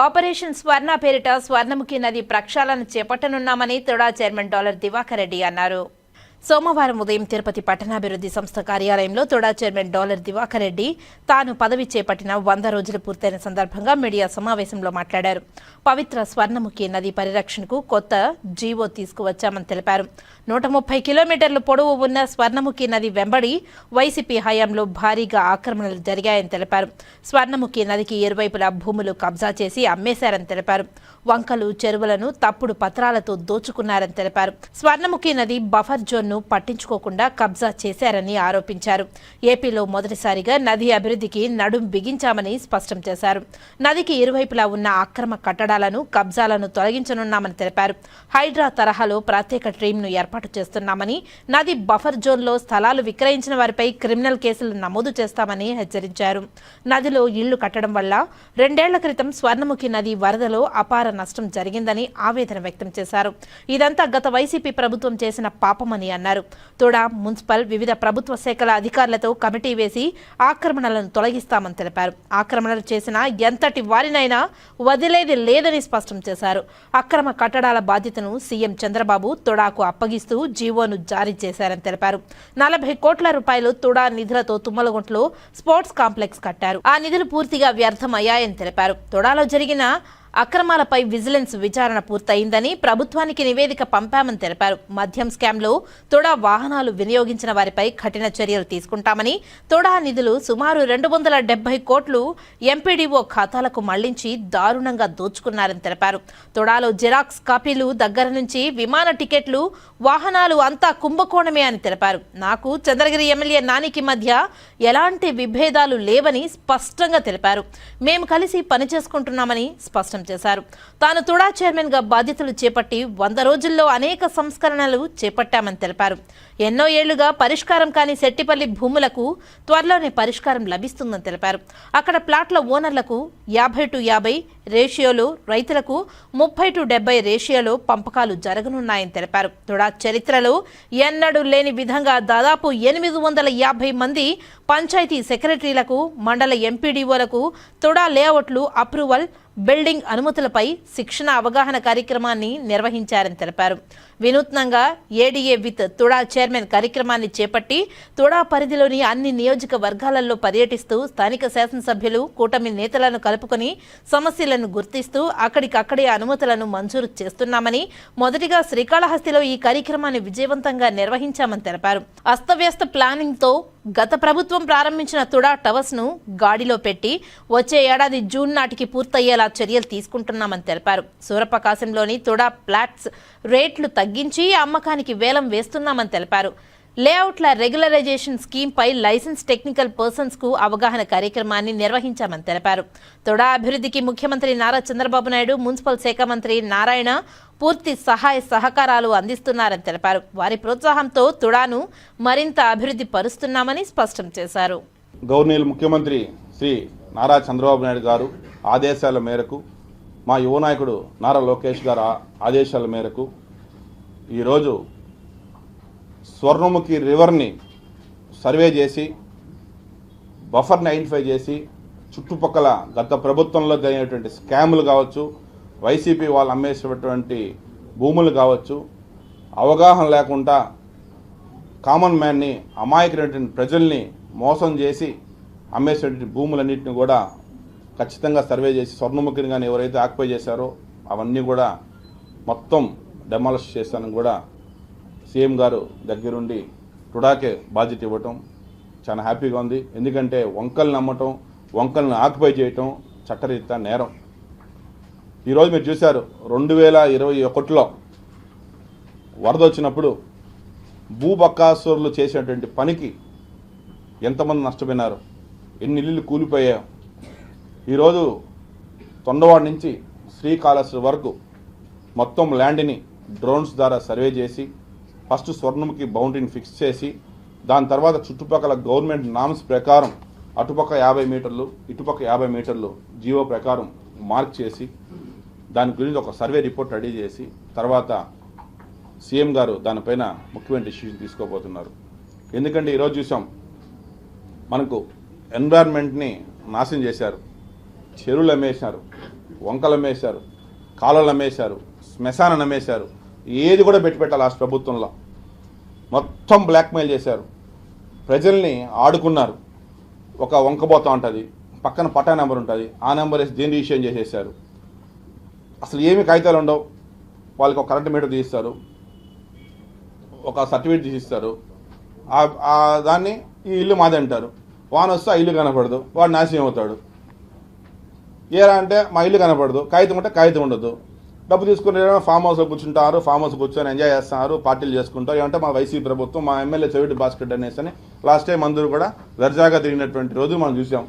Operation స్వర్ణ పేరిట స్వర్ణముఖి నది ప్రక్షాళన చేపట్టనున్నామని తుడా చైర్మన్ డాలర్ దివాకర్ రెడ్డి అన్నారు. సోమవారం ఉదయం తిరుపతి పట్టణాభివృద్ధి సంస్థ కార్యాలయంలో తుడా చైర్మన్ డాలర్ దివాకర్ రెడ్డి తాను పదవి చేపట్టిన 100 రోజులు పూర్తయిన సందర్భంగా మీడియా సమావేశంలో మాట్లాడారు. పవిత్ర స్వర్ణముఖి నది పరిరక్షణకు కొత్త జీవో తీసుకువచ్చామని తెలిపారు. 130 కిలోమీటర్ల పొడవు ఉన్న స్వర్ణముఖి నది వెంబడి వైసీపీ హయాంలో భారీగా ఆక్రమణలు జరిగాయని తెలిపారు. స్వర్ణముఖి నదికి ఇరువైపులా భూములు కబ్జా చేసి అమ్మేశారని తెలిపారు. వంకలు చెరువులను తప్పుడు పత్రాలతో దోచుకున్నారని తెలిపారు. స్వర్ణముఖి నది బఫర్ జోన్ను పట్టించుకోకుండా కబ్జా చేశారని ఆరోపించారు. ఏపీలో మొదటిసారిగా నది అభివృద్ధికి నడుం బిగించామని స్పష్టం చేశారు. నదికి ఇరువైపులా ఉన్న అక్రమ కట్టడాలను కబ్జాలను తొలగించనున్నామని తెలిపారు. హైడ్రా తరహాలో ప్రత్యేక టీంను ఏర్పాటు చేస్తున్నామని, నది బఫర్ జోన్లో స్థలాలు విక్రయించిన వారిపై క్రిమినల్ కేసులు నమోదు చేస్తామని హెచ్చరించారు. నదిలో ఇళ్లు కట్టడం వల్ల 2 ఏళ్ల క్రితం స్వర్ణముఖి నది వరదలో అపార నష్టం జరిగిందని ఆవేదన వ్యక్తం చేశారు. ఇదంతా గత వైసీపీ ప్రభుత్వం చేసిన పాపమని అన్నారు. తోడా మున్సిపల్ వివిధ ప్రభుత్వ శాఖల అధికారులతో కమిటీ వేసి ఆక్రమణలను తొలగిస్తామని తెలిపారు. ఆక్రమణలు చేసిన ఎంతటి వారినైనా వదిలేది లేదని స్పష్టం చేశారు. అక్రమ కట్టడాల బాధ్యతను సీఎం చంద్రబాబు తోడాకు అప్పగిస్తూ జీవోను జారీ చేశారని తెలిపారు. 40 కోట్ల రూపాయలు తోడా నిధులతో తుమ్మలగుంటలో స్పోర్ట్స్ కాంప్లెక్స్ కట్టారు. ఆ నిధులు పూర్తిగా వ్యర్థమయ్యాయని తెలిపారు. తోడాలో జరిగిన అక్రమాలపై విజిలెన్స్ విచారణ పూర్తయిందని, ప్రభుత్వానికి నివేదిక పంపామని తెలిపారు. మద్యం స్కామ్లో తోడా వాహనాలు వినియోగించిన వారిపై కఠిన చర్యలు తీసుకుంటామని, తోడా నిధులు సుమారు 270 కోట్లు ఎంపీడీఓ ఖాతాలకు మళ్లించి దారుణంగా దోచుకున్నారని తెలిపారు. తోడాలో జిరాక్స్ కాపీలు దగ్గర నుంచి విమాన టికెట్లు, వాహనాలు అంతా కుంభకోణమే అని తెలిపారు. నాకు చంద్రగిరి ఎమ్మెల్యే నానికి మధ్య ఎలాంటి విభేదాలు లేవని స్పష్టంగా తెలిపారు. మేము కలిసి పనిచేసుకుంటున్నామని స్పష్టం చేశారు. తాను తుడా చైర్మన్ గా బాధ్యతలు చేపట్టి 100 రోజుల్లో అనేక సంస్కరణలు చేపట్టామని తెలిపారు. ఎన్నో ఏళ్లుగా పరిష్కారం కాని సెట్టిపల్లి భూములకు త్వరలోనే పరిష్కారం లభిస్తుందని తెలిపారు. అక్కడ ప్లాట్ల ఓనర్లకు 50:50 రేషియోలో, రైతులకు 30:70 రేషియోలో పంపకాలు జరగనున్నాయని తెలిపారు. తుడా చరిత్రలో ఎన్నడూ లేని విధంగా దాదాపు 850 మంది పంచాయతీ సెక్రటరీలకు, మండల ఎంపీడీఓలకు తుడా లేఅవుట్లు అప్రూవల్, బిల్డింగ్ అనుమతులపై శిక్షణ అవగాహన కార్యక్రమాన్ని నిర్వహించారని తెలిపారు. వినూత్నంగా ఏడీఏ విత్ తుడా చైర్మన్ కార్యక్రమాన్ని చేపట్టి తుడా పరిధిలోని అన్ని నియోజకవర్గాలలో పర్యటిస్తూ స్థానిక శాసనసభ్యులు, కూటమి నేతలను కలుపుకొని సమస్యలను గుర్తిస్తూ అక్కడికక్కడే అనుమతులను మంజూరు చేస్తున్నామని, మొదటిగా శ్రీకాళహస్తిలో ఈ కార్యక్రమాన్ని విజయవంతంగా నిర్వహించామని తెలిపారు. అస్తవ్యస్త ప్లానింగ్తో గత ప్రభుత్వం ప్రారంభించిన తుడా టవర్స్ ను గాడిలో పెట్టి వచ్చే ఏడాది జూన్ నాటికి పూర్తయ్యేలా చర్యలు తీసుకుంటున్నామని తెలిపారు. సూరపకాశంలోని తుడా ఫ్లాట్స్ రేట్లు తగ్గించి అమ్మకానికి వేలం వేస్తున్నామని తెలిపారు. లేఅవుట్ల రెగ్యులరైజేషన్ స్కీమ్ పై లైసెన్స్ టెక్నికల్ పర్సన్స్ కు అవగాహన కార్యక్రమాన్ని నిర్వహించామని తెలిపారు. తుడా అభివృద్ధికి ముఖ్యమంత్రి నారా చంద్రబాబు నాయుడు, మున్సిపల్ శాఖ మంత్రి నారాయణ పూర్తి సహాయ సహకారాలు అందిస్తున్నారని తెలిపారు. వారి ప్రోత్సాహంతో తుడాను మరింత అభివృద్ధి పరుస్తున్నామని స్పష్టం చేశారు. గవర్నర్ ముఖ్యమంత్రి శ్రీ నారా చంద్రబాబు నాయుడు గారు ఆదేశాల మేరకు, మా యువ నాయకుడు నారా లోకేష్ గారు ఆదేశాల మేరకు ఈరోజు స్వర్ణముఖి రివర్ని సర్వే చేసి బఫర్ని ఐడెంటిఫై చేసి చుట్టుపక్కల గత ప్రభుత్వంలో జరిగినటువంటి స్కాములు కావచ్చు, వైసీపీ వాళ్ళు అమ్మేసినటువంటి భూములు కావచ్చు, అవగాహన లేకుండా కామన్ మ్యాన్ని, అమాయకులైనటువంటి ప్రజల్ని మోసం చేసి అమ్మేసినటువంటి భూములన్నింటినీ కూడా ఖచ్చితంగా సర్వే చేసి స్వర్ణముఖిని కానీ ఎవరైతే ఆక్యుపై చేశారో అవన్నీ కూడా మొత్తం డెమాలిష్ చేస్తానని కూడా సీఎం గారు దగ్గరుండి టుడాకే బాధ్యత ఇవ్వటం చాలా హ్యాపీగా ఉంది. ఎందుకంటే వంకల్ని అమ్మటం, వంకల్ని ఆక్యుపై చేయటం చట్టరీత్యా నేరం. ఈరోజు మీరు చూశారు 2021లో వరద వచ్చినప్పుడు భూబకాసురులు చేసినటువంటి పనికి ఎంతమంది నష్టపోయినారు, ఎన్ని ఇళ్ళు కూలిపోయాయో. ఈరోజు తొండవాడ నుంచి శ్రీకాళహస్తి వరకు మొత్తం ల్యాండ్ని డ్రోన్స్ ద్వారా సర్వే చేసి ఫస్ట్ స్వర్ణముఖి బౌండరీని ఫిక్స్ చేసి దాని తర్వాత చుట్టుపక్కల గవర్నమెంట్ నామ్స్ ప్రకారం అటుపక్క 50 మీటర్లు, ఇటుపక్క 50 మీటర్లు జీవో ప్రకారం మార్క్ చేసి దాని గురించి ఒక సర్వే రిపోర్ట్ రెడీ చేసి తర్వాత సీఎం గారు దానిపైన ముఖ్యమైన డిసిషన్ తీసుకోబోతున్నారు. ఎందుకంటే ఈరోజు చూసాం మనకు ఎన్విరాన్మెంట్ని నాశనం చేశారు, చెరువులు అమ్మేశారు, వంకలు అమ్మేశారు, కాలువలు అమ్మేశారు, శ్మశానం అమ్మేశారు. ఏది కూడా పెట్టాలి లాస్ట్ ప్రభుత్వంలో. మొత్తం బ్లాక్మెయిల్ చేశారు, ప్రజల్ని ఆడుకున్నారు. ఒక వంకపోతా ఉంటుంది, పక్కన పట్టా నెంబర్ ఉంటుంది, ఆ నెంబర్ వేసి దీన్ని రిజిస్ట్రేషన్ చేసేసారు. అసలు ఏమి కాగితాలు ఉండవు. వాళ్ళకి ఒక కరెంట్ మీటర్ తీస్తారు, ఒక సర్టిఫికేట్ తీసిస్తారు. దాన్ని ఈ ఇల్లు మాది అంటారు. వాన వస్తే ఆ ఇల్లు కనపడదు, వాడు నాశనం అవుతాడు. ఏరా అంటే మా ఇల్లు కనపడదు, కాగితం ఉంటే కాగితం ఉండదు. డబ్బు తీసుకుని ఫామ్ హౌస్లో కూర్చుంటారు, ఫామ్ హౌస్ కూర్చొని ఎంజాయ్ చేస్తున్నారు, పార్టీలు చేసుకుంటారు. ఏమంటే మా వైసీపీ ప్రభుత్వం, మా ఎమ్మెల్యే చెవిటి భాస్కర్ అనేసి అని లాస్ట్ టైం అందరూ కూడా దర్జాగా తిరిగినటువంటి రోజు మనం చూసాం.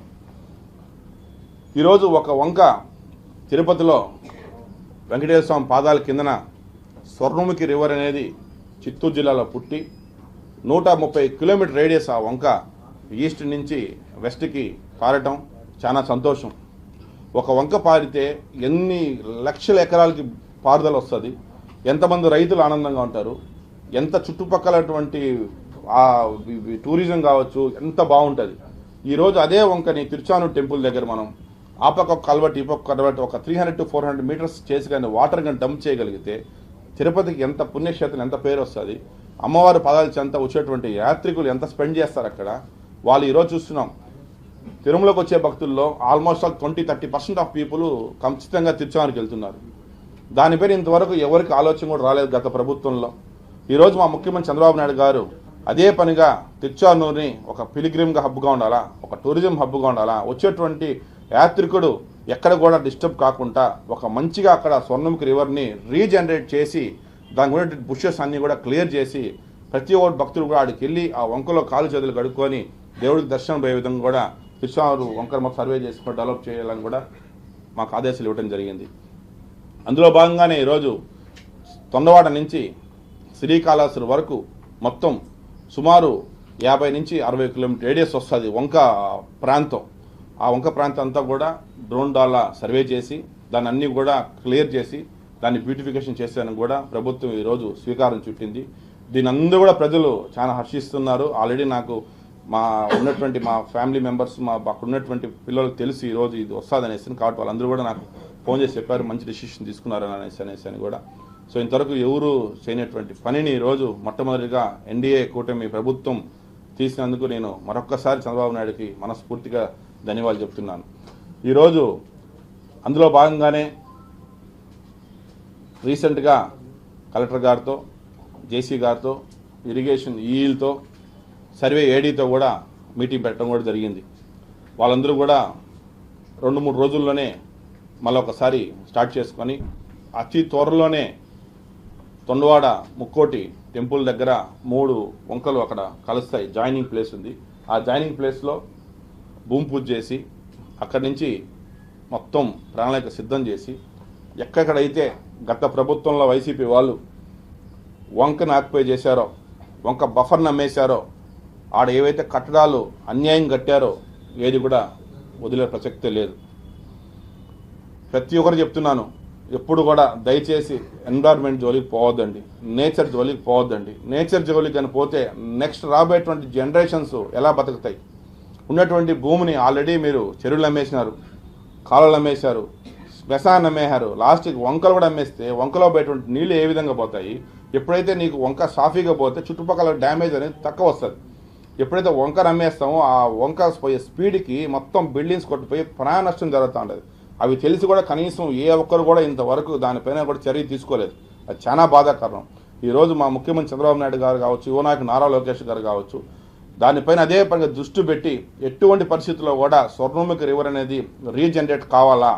ఈరోజు ఒక వంక తిరుపతిలో వెంకటేశ్వర స్వామి పాదాల కిందన స్వర్ణముఖి రివర్ అనేది చిత్తూరు జిల్లాలో పుట్టి 130 కిలోమీటర్ రేడియస్ ఆ వంక ఈస్ట్ నుంచి వెస్ట్కి పారటం చాలా సంతోషం. ఒక వంక పారితే ఎన్ని లక్షల ఎకరాలకి పారుదల వస్తుంది, ఎంతమంది రైతులు ఆనందంగా ఉంటారు, ఎంత చుట్టుపక్కలటువంటి టూరిజం కావచ్చు ఎంత బాగుంటుంది. ఈరోజు అదే వంకని తిరుచానూరు టెంపుల్ దగ్గర మనం ఆ పక్క ఒక కల్వర్ట్ ఈ పక్క కల్వర్ట్ ఒక 300 to 400 మీటర్స్ చేసి కానీ వాటర్ కానీ డంప్ చేయగలిగితే తిరుపతికి ఎంత పుణ్యక్షేత్రం, ఎంత పేరు వస్తుంది. అమ్మవారి పాదాల చెంత వచ్చేటువంటి యాత్రికులు ఎంత స్పెండ్ చేస్తారు అక్కడ. వాళ్ళు ఈరోజు చూస్తున్నాం, తిరుమలకు వచ్చే భక్తుల్లో ఆల్మోస్ట్ 20-30% ఆఫ్ పీపుల్ ఖచ్చితంగా తిరుచానూరుకి వెళ్తున్నారు. దాని పేరు ఇంతవరకు ఎవరికి ఆలోచన కూడా రాలేదు గత ప్రభుత్వంలో. ఈరోజు మా ముఖ్యమంత్రి చంద్రబాబు నాయుడు గారు అదే పనిగా తిరుచానూరుని ఒక పిలిగ్రిమ్గా హబ్గా ఉండాలా, ఒక టూరిజం హబ్గా ఉండాలా, వచ్చేటువంటి యాత్రికుడు ఎక్కడ కూడా డిస్టర్బ్ కాకుండా ఒక మంచిగా అక్కడ స్వర్ణముఖి రివర్ని రీజనరేట్ చేసి దాని గురించి బుషెస్ అన్నీ కూడా క్లియర్ చేసి ప్రతి ఒక్క భక్తులు కూడా ఆడికి వెళ్ళి ఆ వంకలో కాలు చేతులు కడుక్కొని దేవుడికి దర్శనం పోయే విధంగా కూడా తిరుచానూరు వంకర మొత్తం సర్వే చేసుకుని డెవలప్ చేయాలని కూడా మాకు ఆదేశాలు ఇవ్వడం జరిగింది. అందులో భాగంగానే ఈరోజు తొండవాడ నుంచి శ్రీకాళహస్తి వరకు మొత్తం సుమారు 50 నుంచి 60 కిలోమీటర్ రేడియస్ వస్తుంది వంక ప్రాంతం. ఆ వంక ప్రాంతం అంతా కూడా డ్రోన్ డాలా సర్వే చేసి దాన్ని అన్నీ కూడా క్లియర్ చేసి దాన్ని బ్యూటిఫికేషన్ చేసేదని కూడా ప్రభుత్వం ఈరోజు స్వీకారం చుట్టింది. దీని అందరూ కూడా ప్రజలు చాలా హర్షిస్తున్నారు. ఆల్రెడీ నాకు మా ఫ్యామిలీ మెంబర్స్ అక్కడ ఉన్నటువంటి పిల్లలకు తెలిసి ఈరోజు ఇది వస్తుందనేసి, కాబట్టి వాళ్ళందరూ కూడా నాకు ఫోన్ చేసి చెప్పారు మంచి డెసిషన్ తీసుకున్నారని అనేసి అని కూడా. సో ఇంతవరకు ఎవరు చేయనటువంటి పనిని ఈరోజు మొట్టమొదటిగా ఎన్డీఏ కూటమి ప్రభుత్వం తీసినందుకు నేను మరొక్కసారి చంద్రబాబు నాయుడుకి మనస్ఫూర్తిగా ధన్యవాదాలు చెప్తున్నాను. ఈరోజు అందులో భాగంగానే రీసెంట్గా కలెక్టర్ గారితో, జేసీ గారితో, ఇరిగేషన్ ఈఈలతో, సర్వే ఏడీతో కూడా మీటింగ్ పెట్టడం కూడా జరిగింది. వాళ్ళందరూ కూడా 2-3 రోజుల్లోనే మళ్ళీ ఒకసారి స్టార్ట్ చేసుకొని అతి త్వరలోనే తొండవాడ ముక్కోటి టెంపుల్ దగ్గర 3 వంకలు అక్కడ కలుస్తాయి. జాయినింగ్ ప్లేస్ ఉంది. ఆ జాయినింగ్ ప్లేస్లో భూమి పూజ చేసి అక్కడి నుంచి మొత్తం ప్రణాళిక సిద్ధం చేసి ఎక్కడైతే గత ప్రభుత్వంలో వైసీపీ వాళ్ళు వంకను ఆక్యుపై చేశారో, వంక బఫర్ను అమ్మేశారో, ఆడ ఏవైతే కట్టడాలు అన్యాయం కట్టారో ఏది కూడా వదిలే ప్రసక్తే లేదు. ప్రతి ఒక్కరు చెప్తున్నాను, ఎప్పుడు కూడా దయచేసి ఎన్విరాన్మెంట్ జోలికి పోవద్దండి, నేచర్ జోలికి పోవద్దండి. నేచర్ జోలికి అని పోతే నెక్స్ట్ రాబోయేటువంటి జనరేషన్స్ ఎలా బతుకుతాయి? ఉన్నటువంటి భూమిని ఆల్రెడీ మీరు చెరువులు అమ్మేసినారు, కాలువలు అమ్మేశారు, శ్మశానం అమ్మేశారు, లాస్ట్కి వంకలు కూడా అమ్మేస్తే వంకలో పోయేటువంటి నీళ్ళు ఏ విధంగా పోతాయి? ఎప్పుడైతే నీకు వంక సాఫీగా పోతే చుట్టుపక్కల డ్యామేజ్ అనేది తక్కువ వస్తుంది. ఎప్పుడైతే వంకను అమ్మేస్తామో ఆ వంక పోయే స్పీడ్కి మొత్తం బిల్డింగ్స్ కొట్టిపోయి ప్రాణ నష్టం జరుగుతూ ఉంటుంది. అవి తెలిసి కూడా కనీసం ఏ ఒక్కరు కూడా ఇంతవరకు దానిపైన కూడా చర్య తీసుకోలేదు. అది చాలా బాధాకరం. ఈరోజు మా ముఖ్యమంత్రి చంద్రబాబు నాయుడు గారు కావచ్చు, యువ నాయకుడు నారా లోకేష్ గారు కావచ్చు, దానిపైన అదే పనిగా దృష్టి పెట్టి ఎటువంటి పరిస్థితుల్లో కూడా స్వర్ణముఖి రివర్ అనేది రీజనరేట్ కావాలా,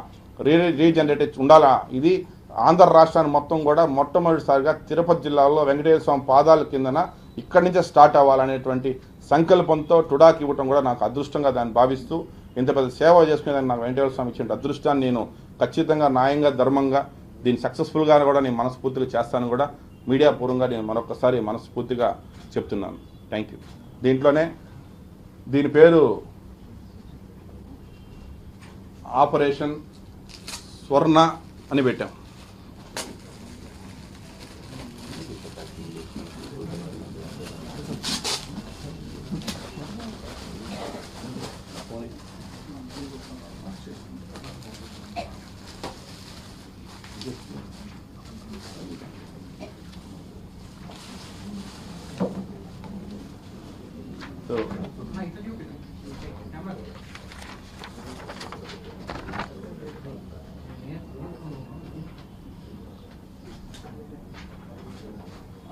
రీజనరేట్ ఉండాలా. ఇది ఆంధ్ర రాష్ట్రాన్ని మొత్తం కూడా మొట్టమొదటిసారిగా తిరుపతి జిల్లాలో వెంకటేశ్వర స్వామి పాదాల కిందన ఇక్కడి నుంచే స్టార్ట్ అవ్వాలనేటువంటి సంకల్పంతో టుడాకి ఇవ్వటం కూడా నాకు అదృష్టంగా దాన్ని భావిస్తూ, ఇంత పెద్ద సేవ చేసుకునేదాన్ని నాకు వెంకటేశ్వర స్వామి ఇచ్చిన అదృష్టాన్ని నేను ఖచ్చితంగా న్యాయంగా, ధర్మంగా దీన్ని సక్సెస్ఫుల్గా కూడా నేను మనస్ఫూర్తిగా చేస్తాను కూడా మీడియా పూర్వంగా నేను మరొకసారి మనస్ఫూర్తిగా చెప్తున్నాను. Thank you. దీంట్లోనే దీని పేరు ఆపరేషన్ స్వర్ణ అని పెట్టాం.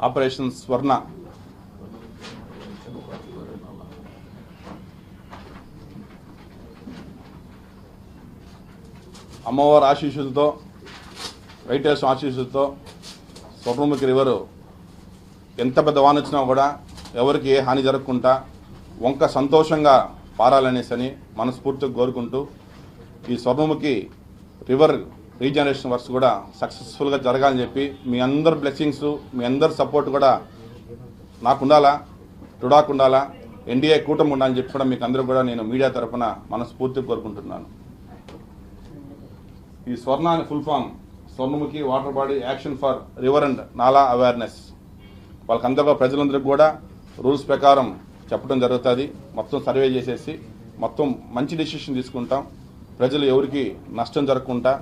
ఆపరేషన్ స్వర్ణ అమ్మవారి ఆశీస్సులతో వెంకటేశ్వర ఆశీస్సులతో స్వర్ణముఖి రివరు ఎంత పెద్ద వాన వచ్చినా కూడా ఎవరికి ఏ హాని జరగకుండా వంక సంతోషంగా పారాలనేసి మనస్ఫూర్తిగా కోరుకుంటూ ఈ స్వర్ణముఖి రివర్ రీజనరేషన్ వర్క్స్ కూడా సక్సెస్ఫుల్గా జరగాలని చెప్పి మీ అందరి బ్లెస్సింగ్స్ మీ అందరి సపోర్ట్ కూడా నాకు ఉండాలా, టుడాకు ఉండాలా, ఎన్డీఏ కూటమి ఉండాలని చెప్పి కూడా మీకు అందరూ కూడా నేను మీడియా తరఫున మనస్ఫూర్తిగా కోరుకుంటున్నాను. ఈ స్వర్ణ అనే full form Swarnamukhi water body action for river and నాలా అవేర్నెస్. వాళ్ళకందరూ ప్రజలందరికీ కూడా రూల్స్ ప్రకారం చెప్పడం జరుగుతుంది. మొత్తం సర్వే చేసేసి మొత్తం మంచి డెసిషన్ తీసుకుంటాం. ప్రజలు ఎవరికి నష్టం జరగకుండా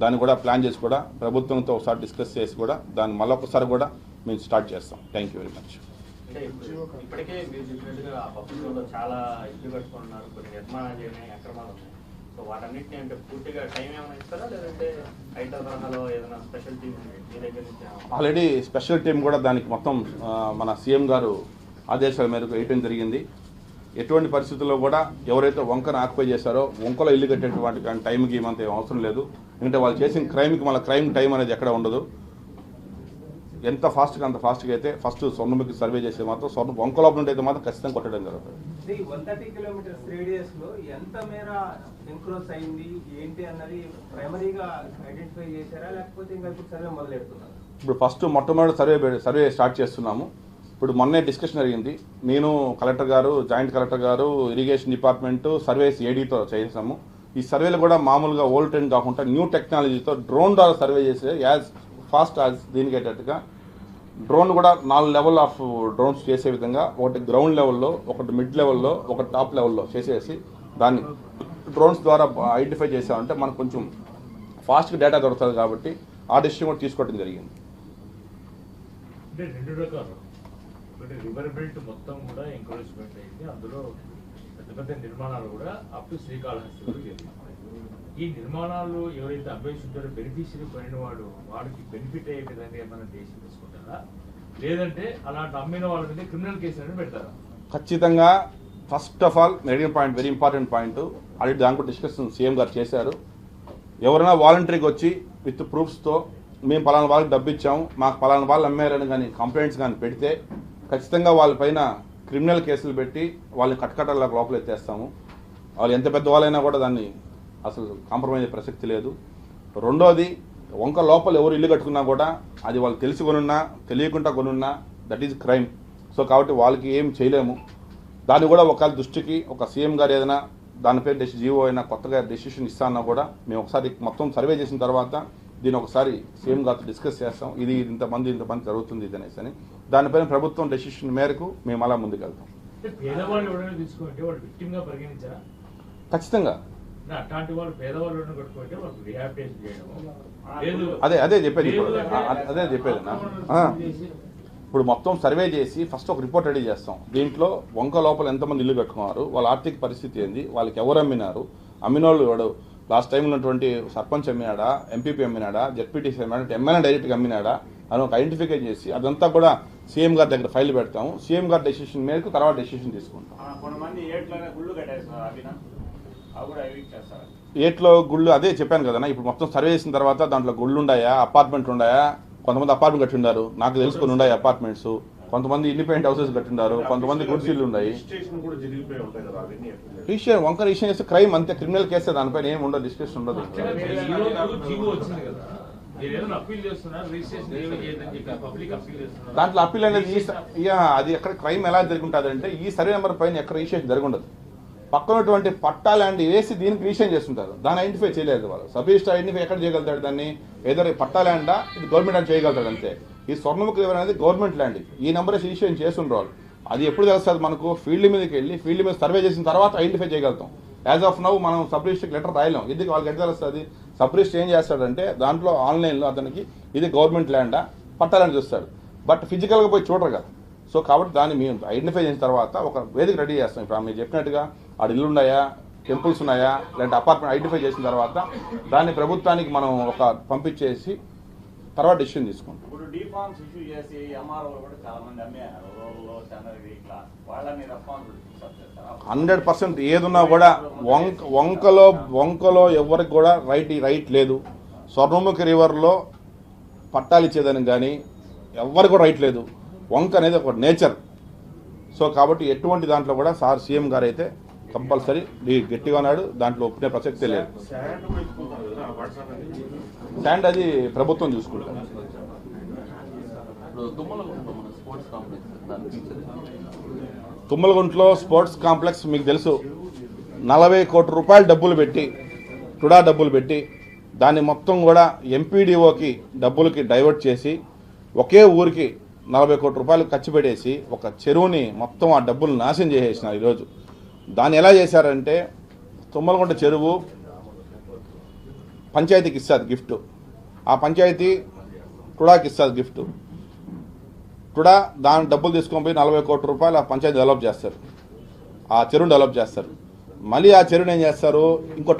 దాన్ని కూడా ప్లాన్ చేసి కూడా ప్రభుత్వంతో ఒకసారి డిస్కస్ చేసి కూడా దాన్ని మళ్ళొకసారి కూడా మేము స్టార్ట్ చేస్తాం. Thank you very much. ఇప్పటికే మీరు చెప్పినట్టుగా పబ్లిక్లో చాలా ఇల్లు కట్టుకుంటున్నారు, కొన్ని నిర్మాణాలు చేయని అక్రమాలు ఉన్నాయి. సో వాటన్నిటిని అంటే పూర్తిగా టైం ఏమైనా ఇస్తారా, లేదంటే హైదరాబాద్లో ఏదైనా స్పెషల్ టీం మీ దగ్గర నుంచి? ఆల్రెడీ స్పెషల్ టీం కూడా దానికి మొత్తం మన సీఎం గారు ఆదేశాల మేరకు వేయటం జరిగింది. ఎటువంటి పరిస్థితుల్లో కూడా ఎవరైతే వంకను ఆక్యుపై చేశారో వంకలో ఇల్లు కట్టేటువంటి టైంకి ఏమంత అవసరం లేదు. ఎందుకంటే వాళ్ళు చేసిన క్రైమ్కి మళ్ళీ క్రైమ్ టైం అనేది ఎక్కడ ఉండదు. ఎంత ఫాస్ట్గా అంత ఫాస్ట్గా అయితే ఫస్ట్ స్వర్ణముఖి సర్వే చేసే మాత్రం స్వర్ణ వంక లోపల ఉంటే అయితే మాత్రం ఖచ్చితంగా కొట్టడం జరుగుతుంది. 130 కిలోమీటర్స్ రేడియస్ లో ఎంత మేర ఎన్క్రోచ్ అయింది ఏంటి అన్నది ప్రైమరీగా ఐడెంటిఫై చేశారా, లేకపోతే ఇంకా ఇప్పుడు సర్వే మొదలెడుతున్నారు? ఇప్పుడు ఫస్ట్ మొట్టమొదటి సర్వే స్టార్ట్ చేస్తున్నాము. ఇప్పుడు మొన్నే డిస్కషన్ జరిగింది. నేను కలెక్టర్ గారు, జాయింట్ కలెక్టర్ గారు, ఇరిగేషన్ డిపార్ట్మెంటు, సర్వేస్ ఏడీతో చేసాము. ఈ సర్వేలు కూడా మామూలుగా ఓల్డ్ ట్రెండ్ కాకుండా న్యూ టెక్నాలజీతో డ్రోన్ ద్వారా సర్వే చేసే యాజ్ ఫాస్ట్ యాజ్ దీనికి అయ్యేటట్టుగా డ్రోన్ కూడా 4 లెవెల్ ఆఫ్ డ్రోన్స్ చేసే విధంగా, ఒకటి గ్రౌండ్ లెవెల్లో, ఒకటి మిడ్ లెవెల్లో, ఒకటి టాప్ లెవెల్లో చేసేసి దాన్ని డ్రోన్స్ ద్వారా ఐడెంటిఫై చేసామంటే మనకు కొంచెం ఫాస్ట్గా డేటా దొరుకుతుంది. కాబట్టి ఆ డెసిషన్ కూడా తీసుకోవడం జరిగింది. అంటే 2 రకాలు, ఒకటి రివర్ బెల్ట్ మొత్తం కూడా ఎంకరేజ్మెంట్ అయింది, అందులో పెద్ద పెద్ద నిర్మాణాలు కూడా అప్ టు శ్రీకాళహస్తి వరకు జరిగింది. ఈ నిర్మాణాలు ఎవరైతే అభ్యర్థించారో బెనిఫిషియరీ పడిన వాడికి బెనిఫిట్ అయ్యే విధంగా ఏమైనా డెసిషన్ తీసుకుంటారా, లేదంటే అలాంటి అమ్మిన వాళ్ళ మీద క్రిమినల్ కేసు అనేది పెడతారా? ఖచ్చితంగా first of all main point, very important point, already దాంట్లో డిస్కషన్ సీఎం గారు చేశారు. ఎవరైనా వాలంటరీగా వచ్చి విత్ ప్రూఫ్స్తో మేము పలానా వాళ్ళకి డబ్బు ఇచ్చాము, మాకు పలానా వాళ్ళు అమ్మారని కానీ కంప్లైంట్స్ కానీ పెడితే ఖచ్చితంగా వాళ్ళపైన క్రిమినల్ కేసులు పెట్టి వాళ్ళని కట్టకట్టలా లోపల ఎత్తేస్తాము. వాళ్ళు ఎంత పెద్ద వాళ్ళైనా కూడా దాన్ని అసలు కాంప్రమైజ్ ప్రసక్తి లేదు. రెండోది, వంక లోపల ఎవరు ఇల్లు కట్టుకున్నా కూడా అది వాళ్ళు తెలిసి కొనున్నా తెలియకుండా కొనున్నా దట్ ఈజ్ క్రైమ్. సో కాబట్టి వాళ్ళకి ఏం చేయలేము. దాన్ని కూడా ఒకవేళ దృష్టికి ఒక సీఎం గారు ఏదైనా దానిపై జీవో అయినా కొత్తగా డెసిషన్ ఇస్తానా కూడా మేము ఒకసారి మొత్తం సర్వే చేసిన తర్వాత దీన్ని ఒకసారి సీఎం గారితో డిస్కస్ చేస్తాం. ఇది ఇంతమంది జరుగుతుంది ఇది అనేసి అని దానిపైన ప్రభుత్వం డెసిషన్ మేరకు మేము అలా ముందుకెళ్తాం. పేదవాళ్ళు ఎవరైనా తీసుకుంటే వాళ్ళు విక్టిమ్ గా పరిగణించారా? ఖచ్చితంగా అట్లాంటి వాళ్ళు పేదవాళ్ళు కట్టుకుంటే వాళ్ళకి రిహాబిలిటేషన్ చేయడం, అదే చెప్పేది అన్న. ఇప్పుడు మొత్తం సర్వే చేసి ఫస్ట్ ఒక రిపోర్ట్ రెడీ చేస్తాం. దీంట్లో వంక లోపల ఎంతమంది ఇల్లు కట్టుకున్నారు, వాళ్ళ ఆర్థిక పరిస్థితి ఏంది, వాళ్ళకి ఎవరు అమ్మినారు, అమ్మిన వాళ్ళు ఎవడు, లాస్ట్ టైం ఉన్నటువంటి సర్పంచ్ అమ్మినాడా, ఎంపీపీ అమ్మినాడా, జెడ్పీటీసీ అమ్మినాడా, ఎమ్మెల్యే డైరెక్ట్గా అమ్మినాడా అని ఒక ఐడెంటిఫై చేసి అదంతా కూడా సీఎం గారి దగ్గర ఫైల్ పెడతాము. సీఎం గారి డెసిషన్ మేరకు తర్వాత డెసిషన్ తీసుకుంటాం. ఏట్లో గుళ్ళు అదే చెప్పాను కదన్నా. ఇప్పుడు మొత్తం సర్వే చేసిన తర్వాత దాంట్లో గుళ్ళు ఉన్నాయా, అపార్ట్మెంట్లు ఉన్నాయా, కొంతమంది అపార్ట్మెంట్ కట్టిండారు, నాకు తెలుసుకొని ఉన్నాయి అపార్ట్మెంట్స్, కొంతమంది ఇండిపెండెంట్ హౌసెస్ కట్టిండారు, కొంతమంది గుడిసీలు ఉన్నాయి. వంక రిజిస్ట్రేషన్ చేస్తే క్రైమ్ అంతే, క్రిమినల్ కేసే, దానిపైన ఏమి ఉండదు, డిస్కషన్ ఉండదు. దాంట్లో అప్పీల్ అనేది అది ఎక్కడ క్రైమ్ ఎలా జరుగుతుంది అంటే ఈ సర్వే నెంబర్ పైన ఎక్కడ రిజిస్ట్రేషన్ జరుగుండదు. పక్కనటువంటి పట్టా ల్యాండ్ వేసి దీనికి రిజిస్ట్రేషన్ చేస్తుంటారు, దాన్ని ఐడెంటిఫై చేయలేదు వాళ్ళు. సబ్ రిజిస్టర్ ఐడెంటిఫై ఎక్కడ చేయగలుగుతాడు దాన్ని? ఏదో పట్టా ల్యాండా ఇది గవర్నమెంట్ అని చేయగలుగుతాడు అంతే. ఈ స్వర్ణముఖి రివర్ అనేది గవర్నమెంట్ ల్యాండ్, ఈ నెంబర్ రిజిస్ట్రేషన్ చేస్తుండ్రు వాళ్ళు. అది ఎప్పుడు తెలుస్తుంది మనకు? ఫీల్డ్ మీదకి వెళ్ళి ఫీల్డ్ మీద సర్వే చేసిన తర్వాత ఐడెంటిఫై చేయగలుగుతాం. యాజ్ ఆఫ్ నౌ మనం సబ్ రిజిస్ట్రీకి లెటర్ రాయలేం. ఇది వాళ్ళకి ఎట్లా తెలుస్తుంది? సబ్ రిజిస్ట్రీ ఏం చేస్తాడంటే దాంట్లో ఆన్లైన్లో అతనికి ఇది గవర్నమెంట్ ల్యాండా పట్టాలని చూస్తాడు, బట్ ఫిజికల్గా పోయి చూడరు కదా. సో కాబట్టి దాన్ని మేము ఐడెంటిఫై చేసిన తర్వాత ఒక వేదిక రెడీ చేస్తాం. ఇప్పుడు మీరు చెప్పినట్టుగా ఆడ ఇల్లు ఉన్నాయా, టెంపుల్స్ ఉన్నాయా, లేదంటే అపార్ట్మెంట్ ఐడెంటిఫై చేసిన తర్వాత దాన్ని ప్రభుత్వానికి మనం ఒక పంపించేసి తర్వాత డిసిషన్ తీసుకుంటాం. ఇప్పుడు డిఫార్మ్స్ ఇష్యూ చేసి ఎంఆర్ఓ కూడా చాలా మంది అమ్మారు రోడ్లో చంద్రగిరి ఇట్లా వాళ్ళని రెస్పాన్సిబిలిటీ 100% ఏదున్నా కూడా వంకలో ఎవరికి కూడా రైట్ లేదు. స్వర్ణముఖి రివర్లో పట్టాలు ఇచ్చేదని కానీ ఎవరికి కూడా రైట్ లేదు. వంక అనేది ఒక నేచర్. సో కాబట్టి ఎటువంటి దాంట్లో కూడా సార్ సీఎం గారు అయితే కంపల్సరీ గట్టిగా ఉన్నాడు, దాంట్లో ఒప్పునే ప్రసక్తే లేదు. శాండ్ అది ప్రభుత్వం చూసుకుంటారు. తుమ్మలగుంట్లో స్పోర్ట్స్ కాంప్లెక్స్ మీకు తెలుసు 40 కోట్ల రూపాయలు డబ్బులు పెట్టి టుడా డబ్బులు పెట్టి దాన్ని మొత్తం కూడా ఎంపీడీఓకి డబ్బులకి డైవర్ట్ చేసి ఒకే ఊరికి 40 కోట్ల రూపాయలు ఖర్చు పెట్టేసి ఒక చెరువుని మొత్తం ఆ డబ్బులు నాశనం చేసేసినారు. ఈరోజు దాన్ని ఎలా చేశారంటే తుమ్మలగుంట చెరువు పంచాయతీకి ఇస్తుంది గిఫ్ట్, ఆ పంచాయతీ టుడాకి ఇస్తుంది గిఫ్ట్. టుడా దాని డబ్బులు తీసుకొని పోయి 40 కోట్ల రూపాయలు ఆ పంచాయతీ డెవలప్ చేస్తారు, ఆ చెరువుని డెవలప్ చేస్తారు. మళ్ళీ ఆ చెరువుని ఏం చేస్తారు, ఇంకో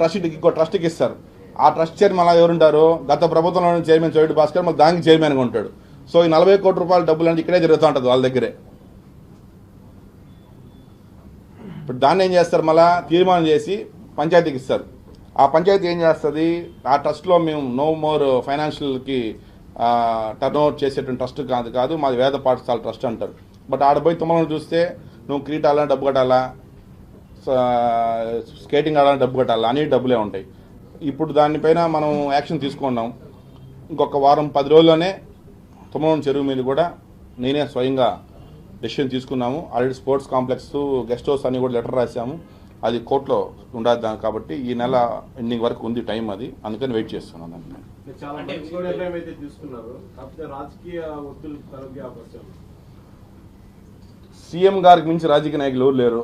ట్రస్ట్కి ఇస్తారు. ఆ ట్రస్ట్ చైర్మన్ అలా ఎవరుంటారు, గత ప్రభుత్వంలో చైర్మన్ చోటి భాస్కర్, మళ్ళీ దానికి చైర్మన్గా ఉంటాడు. సో ఈ 40 కోట్ల రూపాయల డబ్బులు అంటే ఇక్కడే జరుగుతూ ఉంటుంది వాళ్ళ దగ్గరే. ఇప్పుడు దాన్ని ఏం చేస్తారు, మళ్ళీ తీర్మానం చేసి పంచాయతీకి ఇస్తారు. ఆ పంచాయతీ ఏం చేస్తుంది, ఆ ట్రస్ట్లో మేము నో మోర్ ఫైనాన్షియల్కి టర్న్ ఓవర్ చేసేటువంటి ట్రస్ట్ కాదు మాది వేద పాఠశాల ట్రస్ట్ అంటారు. బట్ ఆడపోయి తుమ్మలను చూస్తే నువ్వు క్రీట్ ఆడాలని డబ్బు కట్టాలా, స్కేటింగ్ ఆడాలని డబ్బు కట్టాలా, అన్ని డబ్బులే ఉంటాయి. ఇప్పుడు దానిపైన మనం యాక్షన్ తీసుకున్నాం. ఇంకొక వారం 10 రోజుల్లోనే తుమ్మలం చెరువు మీద కూడా నేనే స్వయంగా డెసిషన్ తీసుకున్నాము. Already sports complex guest house అన్ని కూడా లెటర్ రాసాము. అది కోర్టులో ఉండదు కాబట్టి ఈ నెల ఎండింగ్ వరకు ఉంది టైం, అది అందుకని వెయిట్ చేస్తున్నాను. దాన్ని చాలా మంచి నిర్ణయం అయితే తీసుకున్నారు, కాకపోతే రాజకీయ ఒత్తిడి కలిగే అవకాశం. సీఎం గారికి మించి రాజకీయ నాయకులు ఎవరు లేరు.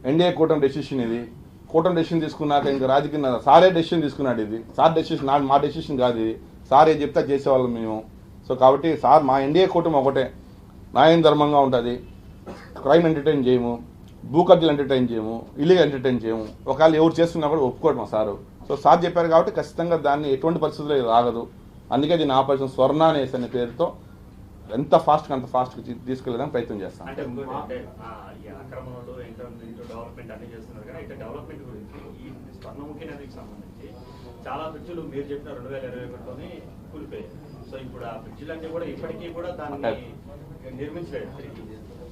ఎన్డీఏ కూటమి డెసిషన్ ఇది. కూటమి డెసిషన్ తీసుకున్నాక ఇంకా రాజకీయ సారే డెసిషన్ తీసుకున్నాడు. ఇది సార్ డెసిషన్, మా డెసిషన్ కాదు ఇది. సార్ ఏం చెప్తే చేసేవాళ్ళం మేము. సో కాబట్టి సార్ మా ఎన్డీఏ కూటమి ఒకటే, న్యాయం ధర్మంగా ఉంటుంది. క్రైమ్ ఎంటర్టైన్ చేయము, భూకబ్జలు ఎంటర్టైన్ చేయము, ఇల్లీగల్ ఎంటర్టైన్ చేయము. ఒకవేళ ఎవరు చేస్తున్నా కూడా ఒప్పుకోవడం మా సారు. సో సార్ చెప్పారు కాబట్టి ఖచ్చితంగా దాన్ని ఎటువంటి పరిస్థితుల్లో రాగదు. అందుకే దీన్ని ఆపరేషన్ స్వర్ణ అనేసి అనే పేరుతో ఎంత ఫాస్ట్గా అంత ఫాస్ట్గా తీసుకెళ్ళడానికి ప్రయత్నం చేస్తాం. అంటే ఈ ఆక్రమణలు డెవలప్మెంట్ అన్ని చేస్తున్నారు కానీ అయితే డెవలప్మెంట్ గురించి ఈ స్వర్ణముఖి నదికి సంబంధించి చాలా బ్రిడ్జిలు మీరు చెప్పిన 2021లోనే కూలిపోయాయి. సో ఇప్పుడు ఆ బ్రిడ్జిలన్నీ కూడా ఇప్పటికీ కూడా దాన్ని నిర్మించలేదు.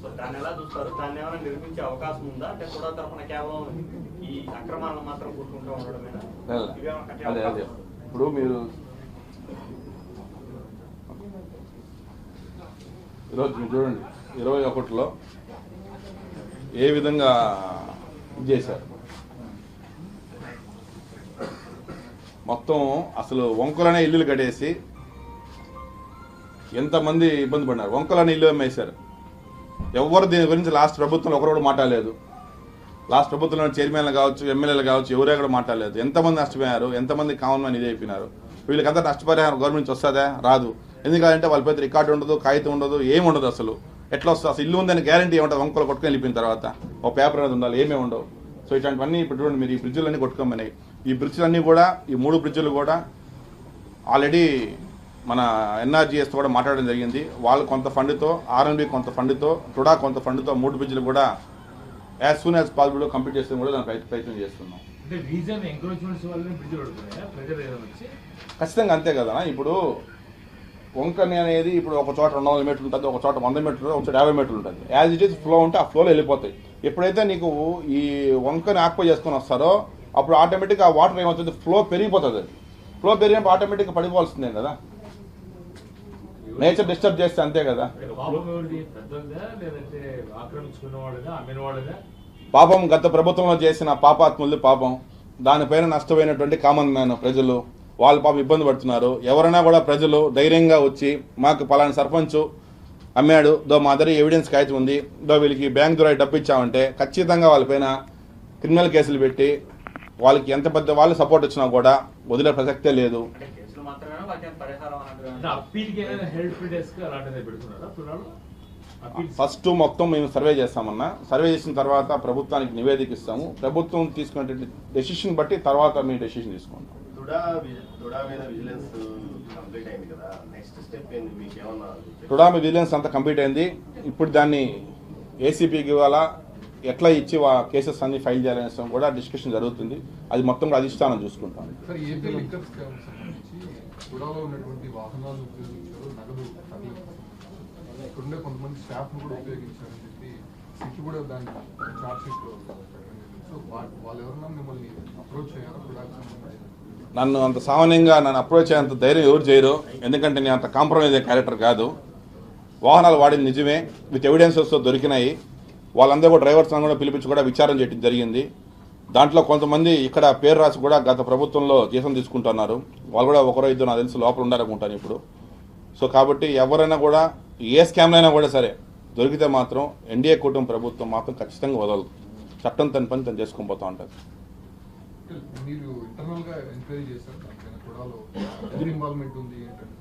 సో దాన్ని ఎలా చూస్తారు, దాన్ని ఏమైనా నిర్మించే అవకాశం ఉందా? అంటే కూడా తరఫున కేవలం ఈ అక్రమాలను మాత్రం కూర్చుంటూ ఉండడమేనా? అదే ఇప్పుడు మీరు ఈరోజు మీరు చూడండి 21లో ఏ విధంగా ఇది చేశారు. మొత్తం అసలు వంకలనే ఇల్లులు కట్టేసి ఎంతమంది ఇబ్బంది పడినారు. వంకలనే ఇల్లు అమ్మేశారు. ఎవరు దీని గురించి లాస్ట్ ప్రభుత్వంలో ఒకరు కూడా మాట్లాడలేదు. లాస్ట్ ప్రభుత్వంలో చైర్మన్లు కావచ్చు, ఎమ్మెల్యేలు కావచ్చు, ఎవరే కూడా మాట్లాడలేదు. ఎంతమంది నష్టపోయారు, ఎంతమంది కామన్ మ్యాన్ ఇది అయిపోయినారు. వీళ్ళకంతా నష్టపరిహారం గవర్నమెంట్ వస్తుందా? రాదు. ఎందుకంటే వాళ్ళ పెద్ద రికార్డు ఉండదు, కాగితం ఉండదు, ఏమి ఉండదు. అసలు ఎట్లా వస్తుంది? అసలు ఇల్లు ఉందని గ్యారంటీ ఏముంటుంది? వంకలు కొట్టుకొని వెళ్ళిపోయిన తర్వాత ఒక పేపర్ అనేది ఉండాలి, ఏమేమి ఉండవు. సో ఇట్లాంటివన్నీ ఇప్పుడు చూడండి మీరు, ఈ బ్రిడ్జిలన్నీ కొట్టుకోమన్నాయి. ఈ బ్రిడ్జిలన్నీ కూడా, ఈ 3 బ్రిడ్జిలు కూడా ఆల్రెడీ మన ఎన్ఆర్జీఎస్తో కూడా మాట్లాడడం జరిగింది. వాళ్ళు కొంత ఫండ్తో, ఆర్ఎన్బి కొంత ఫండ్తో, టుడా కొంత ఫండ్తో 3 బ్రిడ్జిలు కూడా as soon as possible complete చేస్తే కూడా దాని ప్రయత్నం చేస్తున్నాం. ఖచ్చితంగా అంతే కదా. ఇప్పుడు వంకని అనేది ఇప్పుడు ఒక చోట 200 మీటర్లు ఉంటుంది, ఒక చోట 100 మీటర్లు, ఒక చోట 50 మీటర్లు ఉంటుంది. యాజ్ ఇట్ ఈస్ ఫ్లో ఉంటే ఆ ఫ్లోలో వెళ్ళిపోతాయి. ఎప్పుడైతే నీకు ఈ వంకని ఆక్యుపై చేసుకొని వస్తారో అప్పుడు ఆటోమేటిక్గా ఆ వాటర్ ఏమవుతుంది, ఫ్లో పెరిగిపోతుంది. అది ఫ్లో పెరిగినప్పుడు ఆటోమేటిక్గా పడిపోవాల్సిందే కదా. నేచర్ డిస్టర్బ్ చేస్తే అంతే కదా. పాపం గత ప్రభుత్వంలో చేసిన పాపాత్ములది పాపం. దానిపైన నష్టపోయినటువంటి కామన్ మ్యాన్ ప్రజలు, వాళ్ళు పాపం ఇబ్బంది పడుతున్నారు. ఎవరైనా కూడా ప్రజలు ధైర్యంగా వచ్చి మాకు పలానా సర్పంచ్ అమ్మాడు, మా దగ్గర ఎవిడెన్స్ కాగితం ఉంది, వీళ్ళకి బ్యాంక్ ద్వారా డబ్బు ఇచ్చామంటే ఖచ్చితంగా వాళ్ళపైన క్రిమినల్ కేసులు పెట్టి వాళ్ళకి ఎంత పెద్ద వాళ్ళు సపోర్ట్ వచ్చినా కూడా వదిలే ప్రసక్తే లేదు. అంటే కేసులు మాత్రమేనా వాటి పరిహారం అంటే అప్పీల్కి ఏదైనా హెల్ప్ డెస్క్ అలాంటిది పెడుతున్నారా పురాలు? ఫస్ట్ మొత్తం మేము సర్వే చేస్తామన్నా. సర్వే చేసిన తర్వాత ప్రభుత్వానికి నివేదిక ఇస్తాము. ప్రభుత్వం తీసుకునే డెసిషన్ బట్టి తర్వాత మేము డెసిషన్ తీసుకుంటాం. తుడా మీద విజిలెన్స్ కంప్లీట్ అయింది కదా, నెక్స్ట్ స్టెప్ ఏంది మీకు ఏమన్నా? తుడా మీద విజిలెన్స్ అంతా కంప్లీట్ అయింది. ఇప్పుడు దాన్ని ఏసీపీకి ఇవాళ ఎట్లా ఇచ్చి కేసెస్ అన్ని ఫైల్ చేయాలనే కూడా డిస్కషన్ జరుగుతుంది. అది మొత్తం కూడా అధిష్టానం చూసుకుంటాం. సార్, ఏపీ లిక్కర్ స్కామ్ సంబంధించి తుడాలో ఉన్నటువంటి వాహనాలు ఉపయోగించారు, నగదు తరలించారు, ఇక్కడుండే కొంతమంది స్టాఫ్ కూడా ఉపయోగించారని చెప్పి సిట్ కూడా దాన్ని చార్జ్ షీట్ లో సో వాళ్ళు ఎవరన్నా మిమ్మల్ని అప్రోచ్ అయ్యారా తుడాకి సంబంధించి? నన్ను అంత సామాన్యంగా నన్ను అప్రోచ్ అయ్యేంత ధైర్యం ఎవరు చేయరు. ఎందుకంటే నేను అంత కాంప్రమైజ్ అయ్యే క్యారెక్టర్ కాదు. వాహనాలు వాడింది నిజమే, విత్ ఎవిడెన్సెస్తో దొరికినాయి. వాళ్ళందరూ కూడా డ్రైవర్స్ కూడా పిలిపించి కూడా విచారణ చేయడం జరిగింది. దాంట్లో కొంతమంది ఇక్కడ పేరు రాసి కూడా గత ప్రభుత్వంలో జీతం తీసుకుంటున్నారు. వాళ్ళు కూడా ఒకరో ఇద్దరు నాకు తెలిసి లోపల ఉండాలనుకుంటాను ఇప్పుడు. సో కాబట్టి ఎవరైనా కూడా ఏ స్కామ్లో అయినా కూడా సరే దొరికితే మాత్రం ఎన్డీఏ కూటమి ప్రభుత్వం మాత్రం ఖచ్చితంగా వదలదు. చట్టం తన పని తను చేసుకొని పోతూ ఉంటుంది. మీరు ఇంటర్నల్ గా ఎంక్వైరీ చేశారు, దానిపైన తుడాలో ఎవరి ఇన్వాల్వ్మెంట్ ఉంది ఏంటంటే?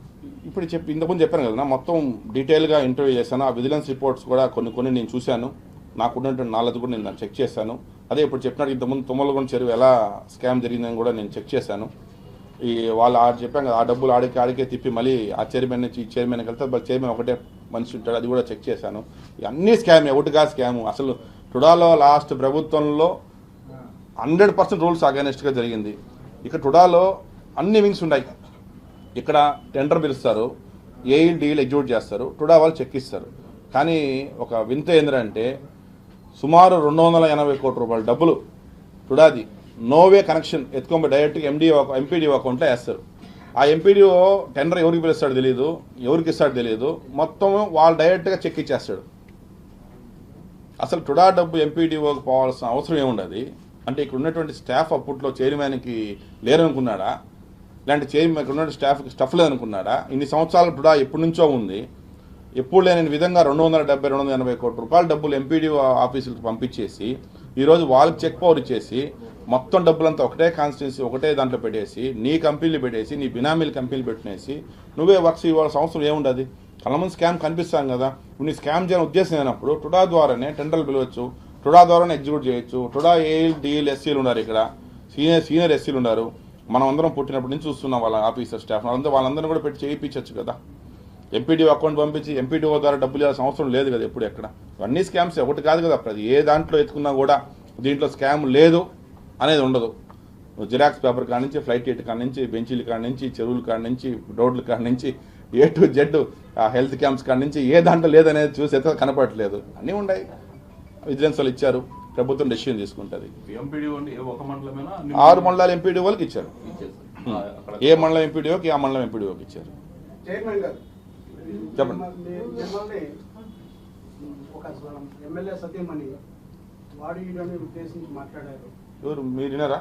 ఇప్పుడు ఇంతకుముందు చెప్పాను కదా, మొత్తం డీటెయిల్గా ఇంటర్వ్యూ చేశాను. ఆ విజిలెన్స్ రిపోర్ట్స్ కూడా కొన్ని నేను చూశాను. నాకున్నటువంటి నాలెడ్జ్ కూడా నేను చెక్ చేశాను. అదే ఇప్పుడు చెప్పినట్టు ఇంతకుముందు తుమ్మలగొండ చెరువు ఎలా స్కామ్ జరిగిందని కూడా నేను చెక్ చేశాను. వాళ్ళు చెప్పాను కదా, ఆ డబ్బులు ఆడికే తిప్పి మళ్ళీ ఆ చైర్మన్ నుంచి ఈ చైర్మన్కి వెళ్తే చైర్మన్ ఒకటే మనిషి ఉంటాడు, అది కూడా చెక్ చేశాను. అన్నీ స్కామ్, ఒకటిగా స్కాము. అసలు టుడాలో లాస్ట్ ప్రభుత్వంలో 100% రూల్స్ అగైనెస్ట్గా జరిగింది. ఇక్కడ టుడాలో అన్ని వింగ్స్ ఉన్నాయి. ఇక్కడ టెండర్ పిలుస్తారు, ఏఈ డీల్ ఎగ్జిక్యూట్ చేస్తారు, టుడా వాళ్ళు చెక్ ఇస్తారు. కానీ ఒక వింత ఏంటంటే సుమారు 280 కోట్ల రూపాయల డబ్బులు టుడాది నోవే కనెక్షన్ ఎత్తుకొని డైరెక్ట్గా ఎంపీడీఓ అకౌంట్లో వేస్తారు. ఆ ఎంపీడీఓ టెండర్ ఎవరికి పిలుస్తాడో తెలియదు, ఎవరికి ఇస్తాడో తెలియదు, మొత్తం వాళ్ళు డైరెక్ట్గా చెక్ ఇచ్చేస్తాడు. అసలు టుడా డబ్బు ఎంపీడీఓకి పోవాల్సిన అవసరం ఏముండదు. అంటే ఇక్కడ ఉన్నటువంటి స్టాఫ్ అప్పట్లో చైర్మన్కి లేరనుకున్నాడా, ఇలాంటి చైర్మన్ ఇక్కడ ఉన్న స్టాఫ్ లేదనుకున్నాడా? ఇన్ని సంవత్సరాలు టుడా ఎప్పటి నుంచో ఉంది. ఎప్పుడు లేని విధంగా 280 కోట్ల రూపాయల డబ్బులు ఎంపీడీఓ ఆఫీసులకు పంపించేసి ఈరోజు వాళ్ళకి చెక్ పవర్ ఇచ్చేసి మొత్తం డబ్బులంతా ఒకటే కాన్స్టిట్యున్సీ ఒకటే దాంట్లో పెట్టేసి నీ కంపెనీలు పెట్టేసి నీ బినామీలు కంపెనీలు పెట్టినేసి నువ్వే వర్క్స్ ఇవ్వాల్సిన అవసరం ఏముండదు. కళ్ళ ముందు స్కామ్ కనిపిస్తాం కదా. నీ స్కామ్ చేయని ఉద్దేశం అయినప్పుడు టుడా ద్వారానే టెండర్లు పిలవచ్చు, టుడా ద్వారానే ఎగ్జిక్యూట్ చేయొచ్చు. టుడా ఏఈలు డీఈలు ఎస్సీలు ఉన్నారు, ఇక్కడ సీనియర్ ఎస్సీలు ఉన్నారు. మనం అందరం పుట్టినప్పటి నుంచి చూస్తున్నాం వాళ్ళ ఆఫీసర్ స్టాఫ్. వాళ్ళందరినీ కూడా పెట్టి చేయించచ్చు కదా. ఎంపీడీఓ అకౌంట్ పంపించి ఎంపీడీఓ ద్వారా డబ్బులు ఇవ్వాల్సిన అవసరం లేదు కదా ఎప్పుడు ఎక్కడ. ఇవన్నీ స్కామ్స్ ఒకటి కాదు కదా. ప్రతి ఏ దాంట్లో ఎత్తుకున్నా కూడా దీంట్లో స్కామ్ లేదు అనేది ఉండదు. జిరాక్స్ పేపర్ కాడ నుంచి, ఫ్లైట్ టికెట్ కాడ నుంచి, బెంచీల కాడ నుంచి, చెరువుల కాడ నుంచి, రోడ్ల కాడ నుంచి, A to Z health camps కాడ నుంచి ఏ దాంట్లో లేదనేది చూసి అయితే కనపడట్లేదు. అన్నీ ఉన్నాయి. విజిలెన్స్ వాళ్ళు ఇచ్చారు, ప్రభుత్వం డెసిషన్ తీసుకుంటుంది. 6 మండలాలు ఎంపీడీఓ వాళ్ళకి ఇచ్చారు. ఏ మండలం ఎంపీడీఓకి ఆ మండలం ఎంపీడీఓకి ఇచ్చారు. చెప్పండి. ఎమ్మెల్యే సత్యమణి వాడి వీడియోని ఉద్దేశించి మాట్లాడారు. ఎవరు మీరు విన్నారా?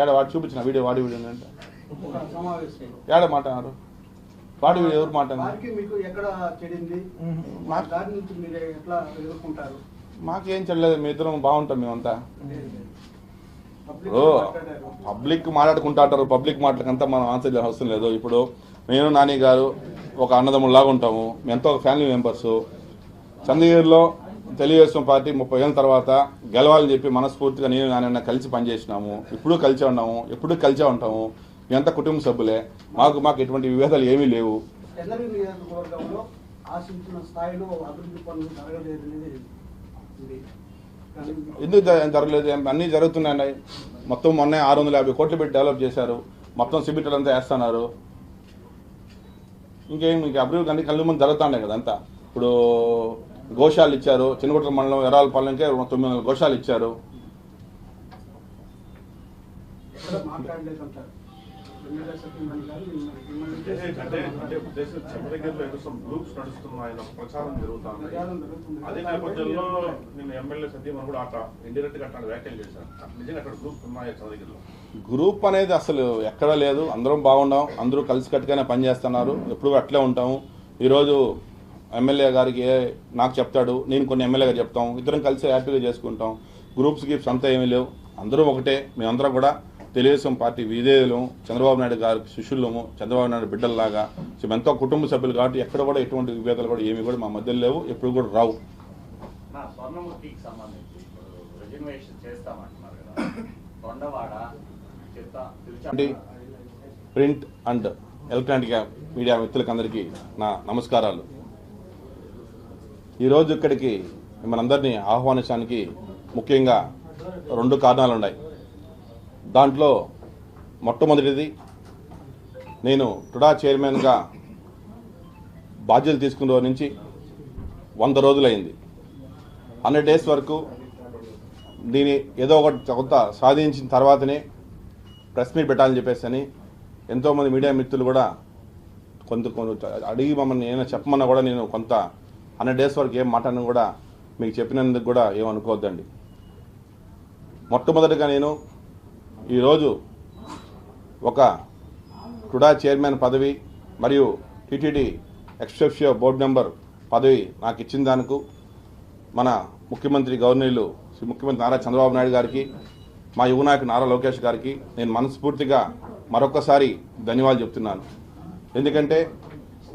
ఏడ వాడు చూపించిన వీడియో వాడి వీడియో అంటే ఒక సమావేశంలో ఏడ మాట్లాడారు? వాడి వీడియో ఎవరు మాట్లాడారు? వారికి మీకు ఎక్కడ చెడింది, దాని నుంచి మీరు ఎట్లా ఎదుర్కొంటారు? మాకేం చెల్లలేదు, మీ ఇద్దరం బాగుంటాం మేమంతా. పబ్లిక్ మాట్లాడుకుంటా అంటారు, పబ్లిక్ మాటలకంతా మనం ఆన్సర్ చేయాల్సిన అవసరం లేదు. ఇప్పుడు నేను నాని గారు ఒక అన్నదమ్ములాగా ఉంటాము, ఎంతో ఫ్యామిలీ మెంబర్సు. చంద్రగిరిలో తెలుగుదేశం పార్టీ 30 ఏళ్ళ తర్వాత గెలవాలని చెప్పి మనస్ఫూర్తిగా నేను నాన్న కలిసి పనిచేసినాము. ఇప్పుడు కలిసే ఉన్నాము, ఎప్పుడు కలిసే ఉంటాము. మేమంతా కుటుంబ సభ్యులే. మాకు ఎటువంటి విభేదాలు ఏమీ లేవు. చంద్రగిరి నియోజకవర్గంలో ఆశించిన స్థాయిలో అభివృద్ధి పనులు జరగలేదనేది ఎందుకు జరగలేదు? అన్నీ జరుగుతున్నాయి. మొత్తం మొన్న 650 కోట్లు పెట్టి డెవలప్ చేశారు. మొత్తం సిమెంట్ అంతా వేస్తున్నారు. ఇంకేం మీకు అభివృద్ధి అన్ని కళ్ళు ముందు జరుగుతున్నాయి కదా అంతా. ఇప్పుడు గోశాలు ఇచ్చారు, చిన్నగుట్ల మండలం ఎరాలపాలెంకే 900 గోశాలు ఇచ్చారు. మాట్లాడలేదంటారు. చంద్రగిరిలో ఏదో గ్రూప్స్ నడుస్తున్నాయన్న ప్రచారం జరుగుతుంది. అదే నేపథ్యంలో నిన్న ఎమ్మెల్యే సత్యమని కూడా అట్లా ఇండైరెక్ట్ గా అట్లాంటి వ్యాఖ్యలు చేశారు. నిజంగా అక్కడ గ్రూప్స్ ఉన్నాయా చంద్రగిరిలో? గ్రూప్ అనేది అసలు ఎక్కడా లేదు. అందరం బాగున్నాం, అందరూ కలిసికట్టుగానే పనిచేస్తున్నారు. ఎప్పుడు అట్లే ఉంటాము. ఈరోజు ఎమ్మెల్యే గారికి నాకు చెప్తాడు, నేను కొన్ని ఎమ్మెల్యే గారు చెప్తాం, ఇద్దరం కలిసి హ్యాపీగా చేసుకుంటాం. గ్రూప్స్ గిప్స్ అంతా ఏమీ లేవు. అందరూ ఒకటే. మేమందరం కూడా తెలుగుదేశం పార్టీ విధేయులు, చంద్రబాబు నాయుడు గారికి శిష్యులము, చంద్రబాబు నాయుడు బిడ్డల్లాగా ఎంతో కుటుంబ సభ్యులు కాబట్టి ఎక్కడ కూడా ఎటువంటి విభేదాలు కూడా ఏమి కూడా మా మధ్యలో లేవు, ఎప్పుడు కూడా రావు. నా స్వర్ణముఖికి సంబంధించి రిజర్వేషన్ చేస్తామంటున్నారు కదా, Tondavada print and electronic media మిత్రులకు అందరికీ నా నమస్కారాలు. ఈరోజు ఇక్కడికి మనందరినీ ఆహ్వానించడానికి ముఖ్యంగా 2 కారణాలు ఉన్నాయి. దాంట్లో మొట్టమొదటిది, నేను టుడా చైర్మన్గా బాధ్యతలు తీసుకున్న రోజు నుంచి 100 రోజులైంది. 100 డేస్ వరకు దీని ఏదో ఒకటి కొంత సాధించిన తర్వాతనే ప్రెస్ మీట్ పెట్టాలని చెప్పేసి ఎంతోమంది మీడియా మిత్రులు కూడా కొంత అడిగి మమ్మల్ని ఏమైనా చెప్పమన్నా కూడా నేను కొంత 100 డేస్ వరకు ఏం మాట్లాడినా కూడా మీకు చెప్పినందుకు కూడా ఏమనుకోవద్దండి. మొట్టమొదటిగా నేను ఈరోజు ఒక టుడా చైర్మన్ పదవి మరియు టీటీడీ ఎక్స్ఎఫ్షియో బోర్డు మెంబర్ పదవి నాకు ఇచ్చిన దానికి మన ముఖ్యమంత్రి గవర్నర్లు శ్రీ ముఖ్యమంత్రి నారా చంద్రబాబు నాయుడు గారికి, మా యువ నాయకుడు నారా లోకేష్ గారికి నేను మనస్ఫూర్తిగా మరొకసారి ధన్యవాదాలు చెప్తున్నాను. ఎందుకంటే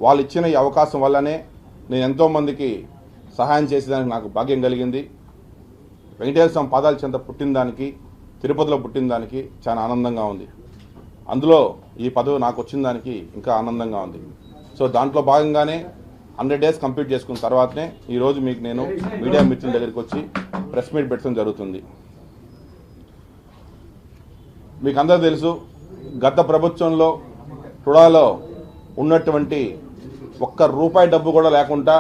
వాళ్ళు ఇచ్చిన ఈ అవకాశం వల్లనే నేను ఎంతోమందికి సహాయం చేసేదానికి నాకు భాగ్యం కలిగింది. వెంకటేశ్వర స్వామి పాదాల చెంత పుట్టిన దానికి, తిరుపతిలో పుట్టిన దానికి చాలా ఆనందంగా ఉంది. అందులో ఈ పదవి నాకు వచ్చిన దానికి ఇంకా ఆనందంగా ఉంది. సో దాంట్లో భాగంగానే 100 డేస్ కంప్లీట్ చేసుకున్న తర్వాతనే ఈరోజు మీకు నేను మీడియా మిత్రుల దగ్గరికి వచ్చి ప్రెస్ మీట్ పెట్టడం జరుగుతుంది. మీకు అందరూ తెలుసు, గత ప్రభుత్వంలో టుడాలో ఉన్నటువంటి ₹1 డబ్బు కూడా లేకుండా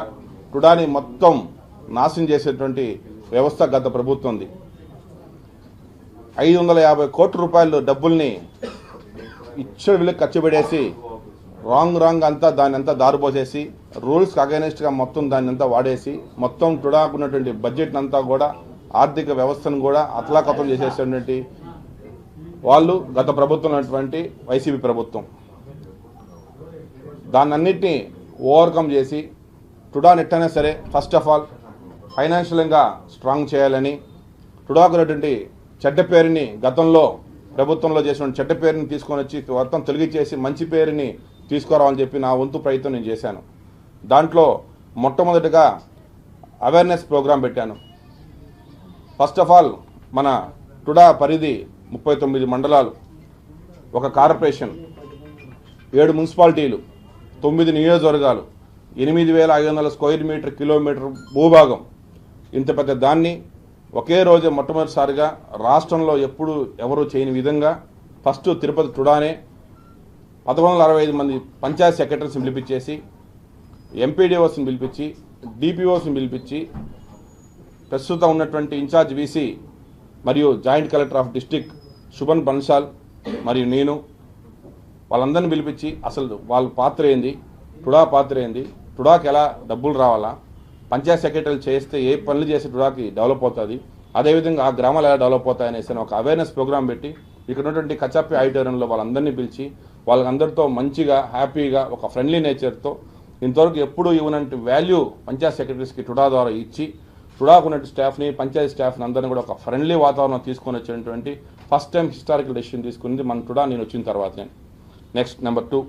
టుడాని మొత్తం నాశనం చేసేటువంటి వ్యవస్థ గత ప్రభుత్వంది. 550 కోట్ల రూపాయలు డబ్బుల్ని ఇచ్చిన వీళ్ళకి ఖర్చు పెడేసి రాంగ్ అంతా దాన్ని అంతా దారిపోసేసి రూల్స్కి అగైనెస్ట్గా మొత్తం దాన్ని అంతా వాడేసి మొత్తం టుడాకున్నటువంటి బడ్జెట్ని అంతా కూడా ఆర్థిక వ్యవస్థను కూడా అతలాకతం చేసేసినటువంటి వాళ్ళు గత ప్రభుత్వం ఉన్నటువంటి వైసీపీ ప్రభుత్వం. దాన్నన్నింటినీ ఓవర్కమ్ చేసి టుడా ఎట్టైనా సరే ఫస్ట్ ఆఫ్ ఆల్ ఫైనాన్షియల్గా స్ట్రాంగ్ చేయాలని, టుడాకున్నటువంటి చెడ్డ పేరుని గతంలో ప్రభుత్వంలో చేసిన చెడ్డ పేరుని తీసుకొని వచ్చి మొత్తం తొలగించేసి మంచి పేరుని తీసుకురావాలని చెప్పి నా వంతు ప్రయత్నం నేను చేశాను. దాంట్లో మొట్టమొదటిగా అవేర్నెస్ ప్రోగ్రాం పెట్టాను. ఫస్ట్ ఆఫ్ ఆల్ మన టుడా పరిధి 39 మండలాలు, ఒక కార్పొరేషన్, 7 మున్సిపాలిటీలు, 9 నియోజకవర్గాలు, 8,500 స్క్వేర్ మీటర్ కిలోమీటర్ భూభాగం. ఇంత పెద్ద దాన్ని ఒకే రోజు మొట్టమొదటిసారిగా రాష్ట్రంలో ఎప్పుడు ఎవరూ చేయని విధంగా ఫస్ట్ తిరుపతి టుడానే 1165 మంది పంచాయత్ సెక్రటరీస్ని పిలిపించేసి, ఎంపీడీఓస్ని పిలిపించి, డిపిఓస్ని పిలిపించి, ప్రస్తుతం ఉన్నటువంటి ఇన్ఛార్జ్ వీసీ మరియు joint collector of district Shubman Bansal మరియు నేను వాళ్ళందరినీ పిలిపించి అసలు వాళ్ళ పాత్ర ఏంది, టుడా పాత్ర ఏంది, టుడాకి ఎలా డబ్బులు రావాలా, పంచాయత్ సెక్రటరీలు చేస్తే ఏ పనులు చేసి టుడాకి డెవలప్ అవుతుంది, అదేవిధంగా ఆ గ్రామాలు ఎలా డెవలప్ అవుతాయనేసి ఒక అవేర్నెస్ ప్రోగ్రాం పెట్టి ఇక్కడ ఉన్నటువంటి కచాపి ఆడిటోరియంలో వాళ్ళందరినీ పిలిచి వాళ్ళందరితో మంచిగా హ్యాపీగా ఒక ఫ్రెండ్లీ నేచర్తో ఇంతవరకు ఎప్పుడూ ఇవ్వనంటి వాల్యూ పంచాయత్ సెక్రటరీస్కి టుడా ద్వారా ఇచ్చి టుడాకు ఉన్నట్టు స్టాఫ్ని, పంచాయతీ స్టాఫ్ని అందరినీ కూడా ఒక ఫ్రెండ్లీ వాతావరణం తీసుకొని వచ్చేటువంటి ఫస్ట్ టైం హిస్టారికల్ డెసిషన్ తీసుకుంది మన టుడా నేను వచ్చిన తర్వాతనే. Next number 2,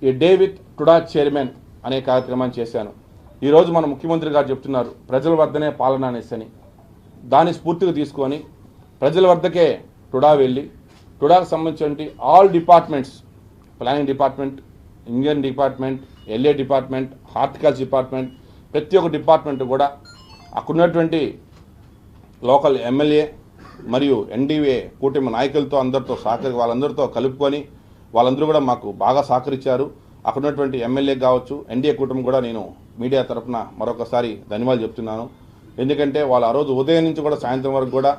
A day with టుడా chairman అనే కార్యక్రమాన్ని చేశాను. ఈరోజు మన ముఖ్యమంత్రి గారు చెప్తున్నారు ప్రజల వద్దనే పాలన అనేసి. దాన్ని స్ఫూర్తిగా తీసుకొని ప్రజల వద్దకే టుడా వెళ్ళి టుడాకు సంబంధించిన all departments, planning department, engineering department, LA department, horticulture department, ప్రతి ఒక్క డిపార్ట్మెంట్ కూడా అక్కడున్నటువంటి లోకల్ ఎమ్మెల్యే మరియు ఎన్డీఏ కూటమి నాయకులతో అందరితో వాళ్ళందరితో కలుపుకొని వాళ్ళందరూ కూడా మాకు బాగా సహకరించారు. అక్కడున్నటువంటి ఎమ్మెల్యే కావచ్చు, ఎన్డీఏ కూటమి కూడా నేను మీడియా తరఫున మరొకసారి ధన్యవాదాలు చెప్తున్నాను. ఎందుకంటే వాళ్ళు ఆ రోజు ఉదయం నుంచి కూడా సాయంత్రం వరకు కూడా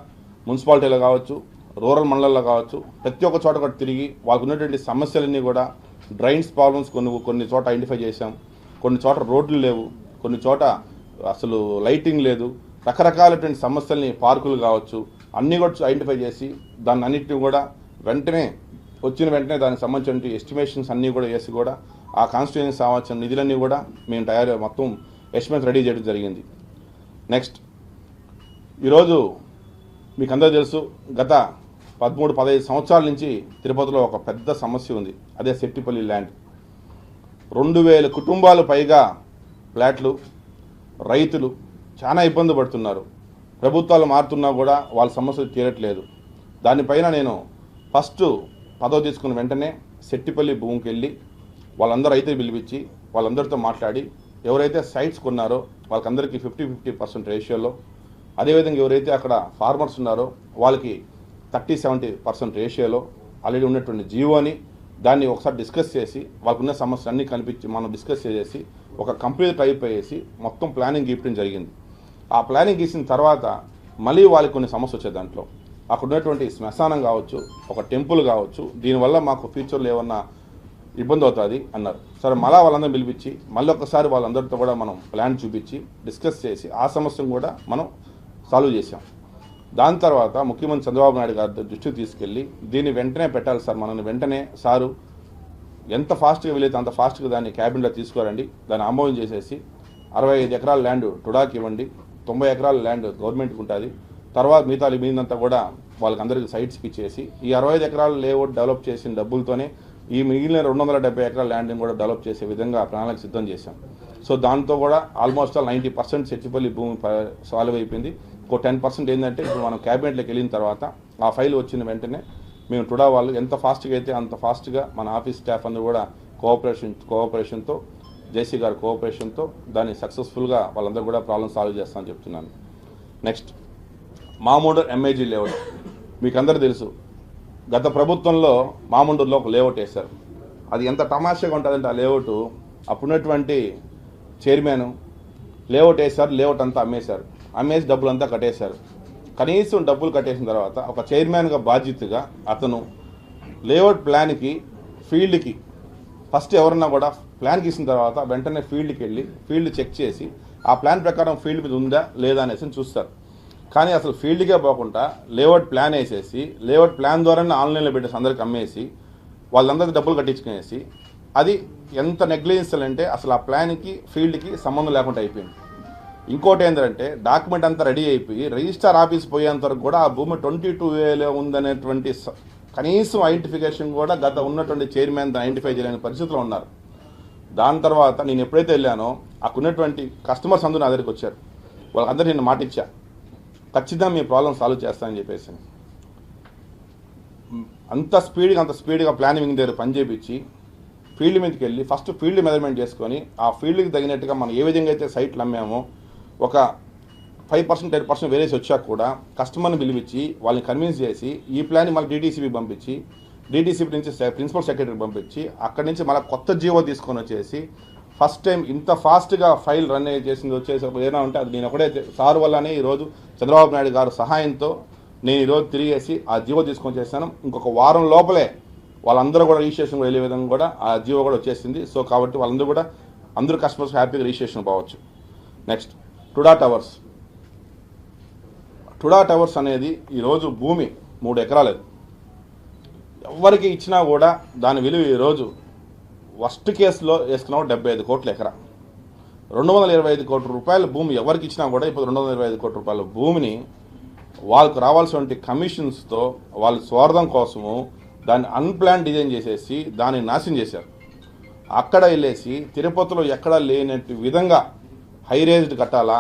మున్సిపాలిటీలో కావచ్చు, రూరల్ మండలాల్లో కావచ్చు, ప్రతి ఒక్క చోట కూడా తిరిగి వాళ్ళకు ఉన్నటువంటి సమస్యలన్నీ కూడా డ్రైన్స్ ప్రాబ్లమ్స్ కొన్ని చోట ఐడెంటిఫై చేశాం, కొన్ని చోట రోడ్లు లేవు, కొన్ని చోట అసలు లైటింగ్ లేదు, రకరకాలైనటువంటి సమస్యల్ని పార్కులు కావచ్చు అన్నీ కూడా ఐడెంటిఫై చేసి దాన్ని అన్నింటినీ కూడా వచ్చిన వెంటనే దానికి సంబంధించిన ఎస్టిమేషన్స్ అన్నీ కూడా వేసి కూడా ఆ కాన్స్టిట్యూన్సీ సంబంధించిన నిధులన్నీ కూడా మేము మొత్తం ఎస్టిమేట్స్ రెడీ చేయడం జరిగింది. నెక్స్ట్ ఈరోజు మీకు అందరూ తెలుసు, గత 13-15 సంవత్సరాల నుంచి తిరుపతిలో ఒక పెద్ద సమస్య ఉంది. అదే సెట్టిపల్లి ల్యాండ్. 2000 కుటుంబాలు పైగా ఫ్లాట్లు, రైతులు చాలా ఇబ్బంది పడుతున్నారు. ప్రభుత్వాలు మారుతున్నా కూడా వాళ్ళ సమస్యలు తీరట్లేదు. దానిపైన నేను ఫస్ట్ పదవి తీసుకున్న వెంటనే సెట్టిపల్లి భూమికి వెళ్ళి వాళ్ళందరూ రైతులు పిలిపించి వాళ్ళందరితో మాట్లాడి ఎవరైతే సైట్స్ కొన్నారో వాళ్ళకందరికీ 50-50% రేషియోలో, అదేవిధంగా ఎవరైతే అక్కడ ఫార్మర్స్ ఉన్నారో వాళ్ళకి 30-70% రేషియోలో ఆల్రెడీ ఉన్నటువంటి జీవోని దాన్ని ఒకసారి డిస్కస్ చేసి వాళ్ళకున్న సమస్యలు అన్నీ కనిపించి మనం డిస్కస్ చేసి ఒక కంపెనీ టైప్ అయ్యేసి మొత్తం ప్లానింగ్ గీయడం జరిగింది. ఆ ప్లానింగ్ గీసిన తర్వాత మళ్ళీ వాళ్ళకి కొన్ని సమస్య వచ్చే దాంట్లో అక్కడ ఉన్నటువంటి శ్మశానం కావచ్చు, ఒక టెంపుల్ కావచ్చు, దీనివల్ల మాకు ఫ్యూచర్లో ఏమన్నా ఇబ్బంది అవుతుంది అన్నారు. సరే మళ్ళీ వాళ్ళందరూ పిలిపించి మళ్ళీ ఒకసారి వాళ్ళందరితో కూడా మనం ప్లాన్ చూపించి డిస్కస్ చేసి ఆ సమస్యను కూడా మనం సాల్వ్ చేసాం. దాని తర్వాత ముఖ్యమంత్రి చంద్రబాబు నాయుడు గారి దృష్టికి తీసుకెళ్ళి దీన్ని వెంటనే పెట్టాలి సార్, మనల్ని వెంటనే సారు ఎంత ఫాస్ట్గా వీలైతే అంత ఫాస్ట్గా దాన్ని క్యాబినెట్లో తీసుకురండి, దాన్ని ఆమోదం చేసేసి 65 ఎకరాల ల్యాండ్ టుడాకి ఇవ్వండి, 90 ఎకరాల ల్యాండ్ గవర్నమెంట్కి ఉంటుంది, తర్వాత మిగతాదంతా కూడా వాళ్ళకందరికీ సైట్స్కి ఇచ్చేసి ఈ 65 ఎకరాల లేఅవుట్ డెవలప్ చేసిన డబ్బులతోనే ఈ మిగిలిన 270 ఎకరాల ల్యాండ్ని కూడా డెవలప్ చేసే విధంగా ప్రణాళిక సిద్ధం చేశాం. సో దాంతో కూడా ఆల్మోస్ట్ 90% సెట్టిపల్లి భూమి సాల్వ్ అయిపోయింది. ఇంకో 10% ఏంటంటే ఇప్పుడు మనం క్యాబినెట్లోకి వెళ్ళిన తర్వాత ఆ ఫైల్ వచ్చిన వెంటనే మేము టుడా వాళ్ళు ఎంత ఫాస్ట్గా అయితే అంత ఫాస్ట్గా మన ఆఫీస్ స్టాఫ్ అందరూ కూడా కోఆపరేషన్తో జేసీ గారి కోఆపరేషన్తో దాన్ని సక్సెస్ఫుల్గా వాళ్ళందరూ కూడా ప్రాబ్లమ్ సాల్వ్ చేస్తామని చెప్తున్నాను. నెక్స్ట్ మామూడూరు ఎంఏజీ లేఅవుట్ మీకు అందరూ తెలుసు. గత ప్రభుత్వంలో మామూడూరులో ఒక లేఅవుట్ వేశారు. అది ఎంత తమాషాగా ఉంటుందంటే ఆ లేఅవుట్ అప్పుడున్నటువంటి చైర్మన్ లేఅవుట్ వేశారు, లేఅవుట్ అంతా అమ్మేసి డబ్బులంతా కట్టేశారు. కనీసం డబ్బులు కట్టేసిన తర్వాత ఒక చైర్మన్గా బాధ్యతగా అతను లేఅవుట్ ప్లాన్కి ఫీల్డ్కి ఫస్ట్ ఎవరన్నా కూడా ప్లాన్ గీసిన తర్వాత వెంటనే ఫీల్డ్కి వెళ్ళి ఫీల్డ్ చెక్ చేసి ఆ ప్లాన్ ప్రకారం ఫీల్డ్ మీద ఉందా లేదా అనేసి చూస్తారు. కానీ అసలు ఫీల్డ్కే పోకుండా లేఅవుట్ ప్లాన్ వేసేసి లేఅవుట్ ప్లాన్ ద్వారానే ఆన్లైన్లో పెట్టేసి అందరికి అమ్మేసి వాళ్ళందరికీ డబ్బులు కట్టించుకునేసి అది ఎంత నెగ్లిజెన్స్ అంటే అసలు ఆ ప్లాన్కి ఫీల్డ్కి సంబంధం లేకుండా అయిపోయింది. ఇంకోటి ఏంటంటే డాక్యుమెంట్ అంతా రెడీ అయిపోయి రిజిస్టార్ ఆఫీస్ పోయేంత వరకు కూడా ఆ భూమి 22A ఉందనేటువంటి కనీసం ఐడెంటిఫికేషన్ కూడా గత ఉన్నటువంటి చైర్మన్ ఐడెంటిఫై చేయలేని పరిస్థితిలో ఉన్నారు. దాని తర్వాత నేను ఎప్పుడైతే వెళ్ళానో అక్కడ ఉన్నటువంటి కస్టమర్స్ అందరూ నా దగ్గరికి వచ్చారు. వాళ్ళందరూ నేను మాట ఇచ్చా, ఖచ్చితంగా మీ ప్రాబ్లం సాల్వ్ చేస్తానని చెప్పేసి అంత స్పీడ్గా ప్లానింగ్ దగ్గర పని చేయించి ఫీల్డ్ మీదకి వెళ్ళి ఫస్ట్ ఫీల్డ్ మెజర్మెంట్ చేసుకొని ఆ ఫీల్డ్కి తగినట్టుగా మనం ఏ విధంగా అయితే సైట్లు అమ్మామో ఒక 5%-10% వేరేసి వచ్చాక కూడా కస్టమర్ని పిలిపించి వాళ్ళని కన్విన్స్ చేసి ఈ ప్లాన్ మళ్ళీ డీటీసీబీ పంపించి డీటీసీబీ నుంచి ప్రిన్సిపల్ సెక్రటరీకి పంపించి అక్కడి నుంచి మళ్ళీ కొత్త జీవో తీసుకొని వచ్చేసి ఫస్ట్ టైం ఇంత ఫాస్ట్గా ఫైల్ రన్ చేసింది వచ్చేసి ఏదైనా ఉంటే అది నేను ఒకటే సార్ వల్లనే ఈరోజు చంద్రబాబు నాయుడు గారు సహాయంతో నేను ఈరోజు తిరిగేసి ఆ జీవో తీసుకొని చేశాను. ఇంకొక వారం లోపలే వాళ్ళందరూ కూడా రిజిస్ట్రేషన్ వెళ్ళే విధంగా కూడా ఆ జీవో కూడా వచ్చేసింది. సో కాబట్టి వాళ్ళందరూ కూడా అందరూ కస్టమర్స్ హ్యాపీగా రిజిస్ట్రేషన్ పోవచ్చు. నెక్స్ట్ టుడా టవర్స్ అనేది ఈరోజు భూమి 3 ఎకరాలు ఎవరికి ఇచ్చినా కూడా దాని విలువ ఈరోజు వర్స్ట్ కేసులో వేసుకున్నాం 75 కోట్ల ఎకరా. 225 కోట్ల రూపాయల భూమి ఎవరికి ఇచ్చినా కూడా ఇప్పుడు 225 కోట్ల రూపాయల భూమిని వాళ్ళకు రావాల్సినటువంటి కమిషన్స్తో వాళ్ళ స్వార్థం కోసము దాన్ని అన్ప్లాన్ డిజైన్ చేసేసి దాన్ని నాశనం చేశారు. అక్కడ వెళ్ళేసి తిరుపతిలో ఎక్కడా లేనట్టు విధంగా హై రేజ్డ్ కట్టాలా,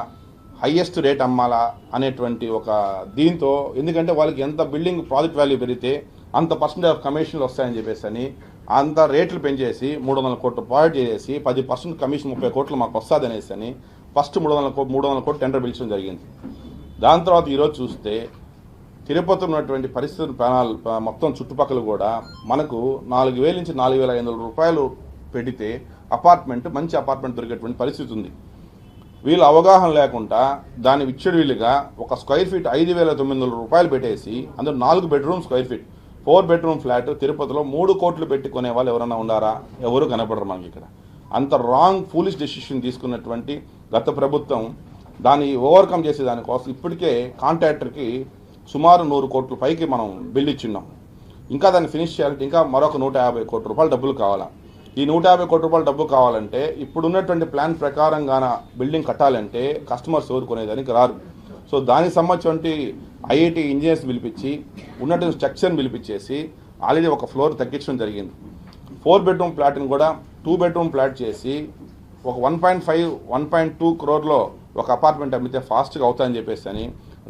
హైయెస్ట్ రేట్ అమ్మాలా అనేటువంటి ఒక దీంతో, ఎందుకంటే వాళ్ళకి ఎంత బిల్డింగ్ ప్రాజెక్ట్ వాల్యూ పెరిగితే అంత పర్సెంట్ ఆఫ్ కమిషన్లు వస్తాయని చెప్పేసి అని అంత రేట్లు పెంచేసి 300 కోట్లు ప్రాజెక్ట్ చేసేసి 10% కమిషన్ 30 కోట్లు మాకు వస్తుంది అనేసి అని ఫస్ట్ 300 కోట్లు టెండర్ పిలిచడం జరిగింది. దాని తర్వాత ఈరోజు చూస్తే తిరుపతి ఉన్నటువంటి పరిస్థితుల ప్రణాళ మొత్తం చుట్టుపక్కల కూడా మనకు 4,000 నుంచి 4,500 రూపాయలు పెడితే మంచి అపార్ట్మెంట్ దొరికేటువంటి పరిస్థితి ఉంది. వీళ్ళు అవగాహన లేకుండా దాన్ని విచ్చడివిల్లుగా ఒక స్క్వేర్ ఫీట్ 5,900 రూపాయలు పెట్టేసి అందులో 4 bedroom square feet 4 bedroom flat తిరుపతిలో 3 కోట్లు పెట్టుకునే వాళ్ళు ఎవరైనా ఉన్నారా? ఎవరు కనపడరు మనకి ఇక్కడ. అంత రాంగ్ ఫూలిష్ డెసిషన్ తీసుకున్నటువంటి గత ప్రభుత్వం దాన్ని ఓవర్కమ్ చేసే దానికోసం ఇప్పటికే కాంట్రాక్టర్కి సుమారు 100 కోట్ల పైకి మనం బిల్ ఇచ్చిన్నాం. ఇంకా దాన్ని ఫినిష్ చేయాలంటే ఇంకా మరొక 150 కోట్ల రూపాయల డబ్బులు కావాలా. ఈ 150 కోట్ల రూపాయల డబ్బు కావాలంటే ఇప్పుడు ఉన్నటువంటి ప్లాన్ ప్రకారంగా బిల్డింగ్ కట్టాలంటే కస్టమర్స్ ఎవరు కొనేదానికి రారు. సో దానికి సంబంధించి ఐఐటి ఇంజనీర్స్ పిలిపించి ఉన్నటువంటి స్ట్రక్చర్ని పిలిపించేసి ఆల్రెడీ ఒక ఫ్లోర్ తగ్గించడం జరిగింది. 4 బెడ్రూమ్ ప్లాట్ని కూడా 2 బెడ్రూమ్ ప్లాట్ చేసి ఒక 1.2 crore ఒక అపార్ట్మెంట్ అమ్మితే ఫాస్ట్గా అవుతాయని చెప్పేసి అని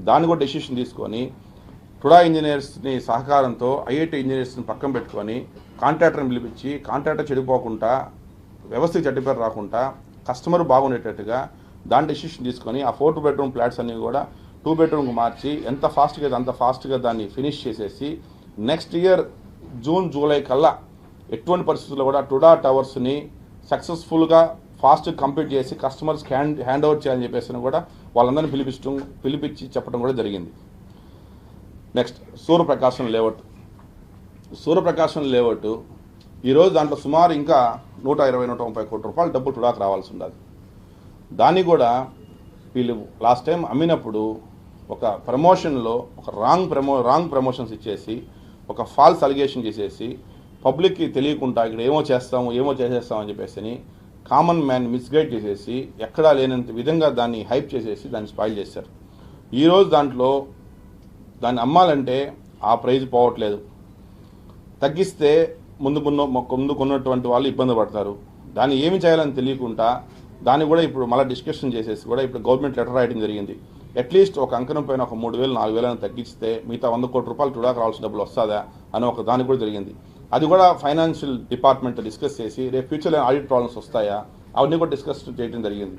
దాన్ని కూడా డెసిషన్ తీసుకొని టుడా ఇంజనీర్స్ని సహకారంతో ఐఐటి ఇంజనీర్స్ని పక్కన పెట్టుకొని కాంట్రాక్టర్ని పిలిపించి కాంట్రాక్టర్ చెడిపోకుండా వ్యవస్థకి చెడ్డపేరు రాకుండా కస్టమర్ బాగుండేటట్టుగా దాని డెసిషన్ తీసుకొని ఆ 4 బెడ్రూమ్ ఫ్లాట్స్ అన్నీ కూడా 2 బెడ్రూమ్కి మార్చి ఎంత ఫాస్ట్గా అంత ఫాస్ట్గా దాన్ని ఫినిష్ చేసేసి నెక్స్ట్ ఇయర్ జూన్ జూలై కల్లా ఎటువంటి పరిస్థితుల్లో కూడా టుడా టవర్స్ని సక్సెస్ఫుల్గా ఫాస్ట్ కంప్లీట్ చేసి కస్టమర్స్కి హ్యాండ్ ఓవర్ చేయాలని చెప్పేసి కూడా వాళ్ళందరినీ పిలిపించి చెప్పడం కూడా జరిగింది. నెక్స్ట్ సూర్యప్రకాశం లేఅవుట్ ఈరోజు దాంట్లో సుమారు ఇంకా 120-130 కోట్ల రూపాయలు డబ్బులు టుడాకు రావాల్సి ఉండాలి. దాన్ని కూడా వీళ్ళు లాస్ట్ టైం అమ్మినప్పుడు ఒక ప్రమోషన్లో ఒక రాంగ్ ప్రమోషన్స్ ఇచ్చేసి ఒక ఫాల్స్ అలిగేషన్ చేసేసి పబ్లిక్కి తెలియకుండా ఇక్కడ ఏమో చేసేస్తాం అని చెప్పేసి కామన్ మ్యాన్ మిస్గైడ్ చేసేసి ఎక్కడా లేనంత విధంగా దాన్ని హైప్ చేసేసి దాన్ని స్పాయిల్ చేశారు. ఈరోజు దాన్ని అమ్మాలంటే ఆ ప్రైజ్ పోవట్లేదు. తగ్గిస్తే ముందుకున్నటువంటి వాళ్ళు ఇబ్బంది పడతారు. దాన్ని ఏమి చేయాలని తెలియకుండా దాన్ని కూడా ఇప్పుడు మళ్ళీ డిస్కషన్ చేసేసి కూడా ఇప్పుడు గవర్నమెంట్ లెటర్ రాయడం జరిగింది. అట్లీస్ట్ ఒక అంకణం పైన ఒక 3,000-4,000 తగ్గిస్తే మిగతా 100 కోట్ల రూపాయలు టుడాకు రావాల్సిన డబ్బులు వస్తుందా అని ఒక దానికి కూడా జరిగింది. అది కూడా ఫైనాన్షియల్ డిపార్ట్మెంట్ డిస్కస్ చేసి రేపు ఫ్యూచర్లో ఆడిట్ ప్రాబ్లమ్స్ వస్తాయా అవన్నీ కూడా డిస్కస్ చేయడం జరిగింది.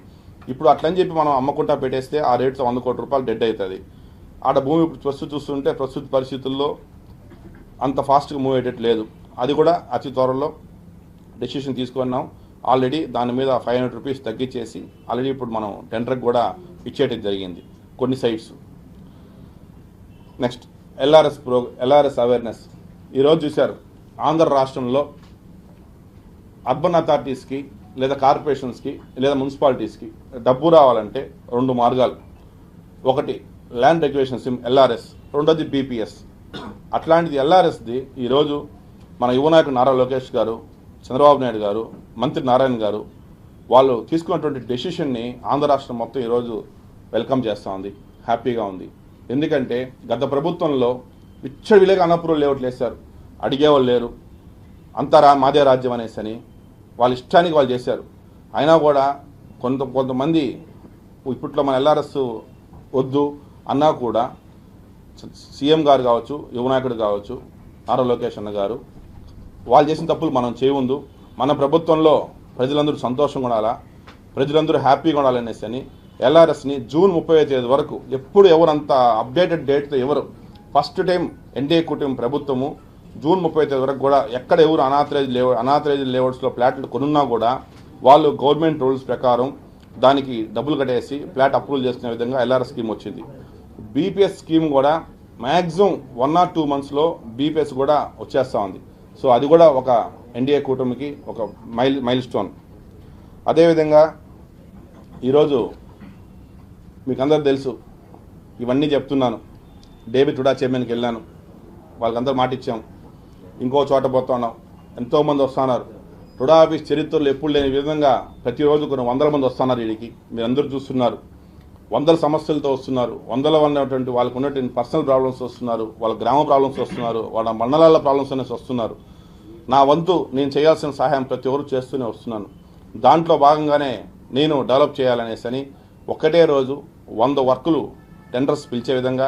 ఇప్పుడు అట్లని చెప్పి మనం అమ్మకుండా పెట్టేస్తే ఆ రేట్తో 100 కోట్ల రూపాయలు డెడ్ అవుతుంది. ఆడ భూమి చూస్తుంటే ప్రస్తుత పరిస్థితుల్లో అంత ఫాస్ట్గా మూవ్ అయ్యేటట్టు లేదు. అది కూడా అతి త్వరలో డెసిషన్ తీసుకున్నాం. ఆల్రెడీ దాని మీద 500 రూపీస్ తగ్గించేసి ఆల్రెడీ ఇప్పుడు మనం టెండర్కి కూడా ఇచ్చేయటం జరిగింది కొన్ని సైట్స్. Next LRS awareness. ఈరోజు చూశారు ఆంధ్ర రాష్ట్రంలో అర్బన్ అథారిటీస్కి లేదా కార్పొరేషన్స్కి లేదా మున్సిపాలిటీస్కి డబ్బు రావాలంటే 2 మార్గాలు. ఒకటి ల్యాండ్ రెగ్యులేషన్ సిమ్ ఎల్ఆర్ఎస్, రెండోది బీపీఎస్. అట్లాంటిది ఎల్ఆర్ఎస్ది ఈరోజు మన యువనాయకుడు నారా లోకేష్ గారు, చంద్రబాబు నాయుడు గారు, మంత్రి నారాయణ గారు వాళ్ళు తీసుకున్నటువంటి డెసిషన్ని ఆంధ్ర రాష్ట్రం మొత్తం ఈరోజు వెల్కమ్ చేస్తూ ఉంది, హ్యాపీగా ఉంది. ఎందుకంటే గత ప్రభుత్వంలో విచ్చలవిడిగా అన్నపూర్వ లేఅవుట్లు వేశారు, అడిగేవాళ్ళు లేరు, అంతా మాదే రాజ్యం అనేసి అని వాళ్ళ ఇష్టానికి వాళ్ళు చేశారు. అయినా కూడా కొంతమంది ఇప్పట్లో మన ఎల్ఆర్ఎస్ వద్దు అన్నా కూడా సీఎం గారు కావచ్చు, యువనాయకుడు కావచ్చు, నారా లోకేష్ అన్న గారు వాళ్ళు చేసిన తప్పులు మనం చేయముందు మన ప్రభుత్వంలో ప్రజలందరూ సంతోషంగా ఉండాలా, ప్రజలందరూ హ్యాపీగా ఉండాలనేసి అని ఎల్ఆర్ఎస్ని జూన్ 30వ తేదీ వరకు ఎప్పుడు ఎవరంత అప్డేటెడ్ డేట్తో ఎవరు ఫస్ట్ టైం ఎన్డీఏ కూటమి ప్రభుత్వము జూన్ 30వ తేదీ వరకు కూడా ఎక్కడ ఎవరు అనాథరైజ్డ్ లేఅవుట్స్లో ఫ్లాట్లు కొనున్నా కూడా వాళ్ళు గవర్నమెంట్ రూల్స్ ప్రకారం దానికి డబ్బులు కట్టేసి ఫ్లాట్ అప్రూవల్ చేసుకునే విధంగా ఎల్ఆర్ఎస్ స్కీమ్ వచ్చింది. బీపీఎస్ స్కీమ్ కూడా మ్యాక్సిమం 1 or 2 monthsలో బీపీఎస్ కూడా వచ్చేస్తూ ఉంది. సో అది కూడా ఒక ఎన్డీఏ కూటమికి ఒక మైల్ స్టోన్. అదేవిధంగా ఈరోజు మీకు అందరూ తెలుసు, ఇవన్నీ చెప్తున్నాను. డేవిడ్ టుడా చైర్మన్కి వెళ్ళాను, వాళ్ళకందరూ మాట ఇచ్చాం, ఇంకో చోట పోతున్నాం, ఎంతోమంది వస్తున్నారు. టుడా ఆఫీస్ చరిత్రలో ఎప్పుడు లేని విధంగా ప్రతిరోజు కొన్ని 100 మంది వస్తున్నారు. వీడికి మీరు అందరూ చూస్తున్నారు, 100 సమస్యలతో వస్తున్నారు, 100 ఉన్నటువంటి వాళ్ళకు ఉన్నటువంటి పర్సనల్ ప్రాబ్లమ్స్ వస్తున్నారు, వాళ్ళ గ్రామ ప్రాబ్లమ్స్ వస్తున్నారు, వాళ్ళ మండలాల ప్రాబ్లమ్స్ అనేసి వస్తున్నారు. నా వంతు నేను చేయాల్సిన సహాయం ప్రతి ఒక్కరు చేస్తూనే వస్తున్నాను. దాంట్లో భాగంగానే నేను డెవలప్ చేయాలనేసి అని ఒక్కటే రోజు 100 వర్కులు టెండర్స్ పిలిచే విధంగా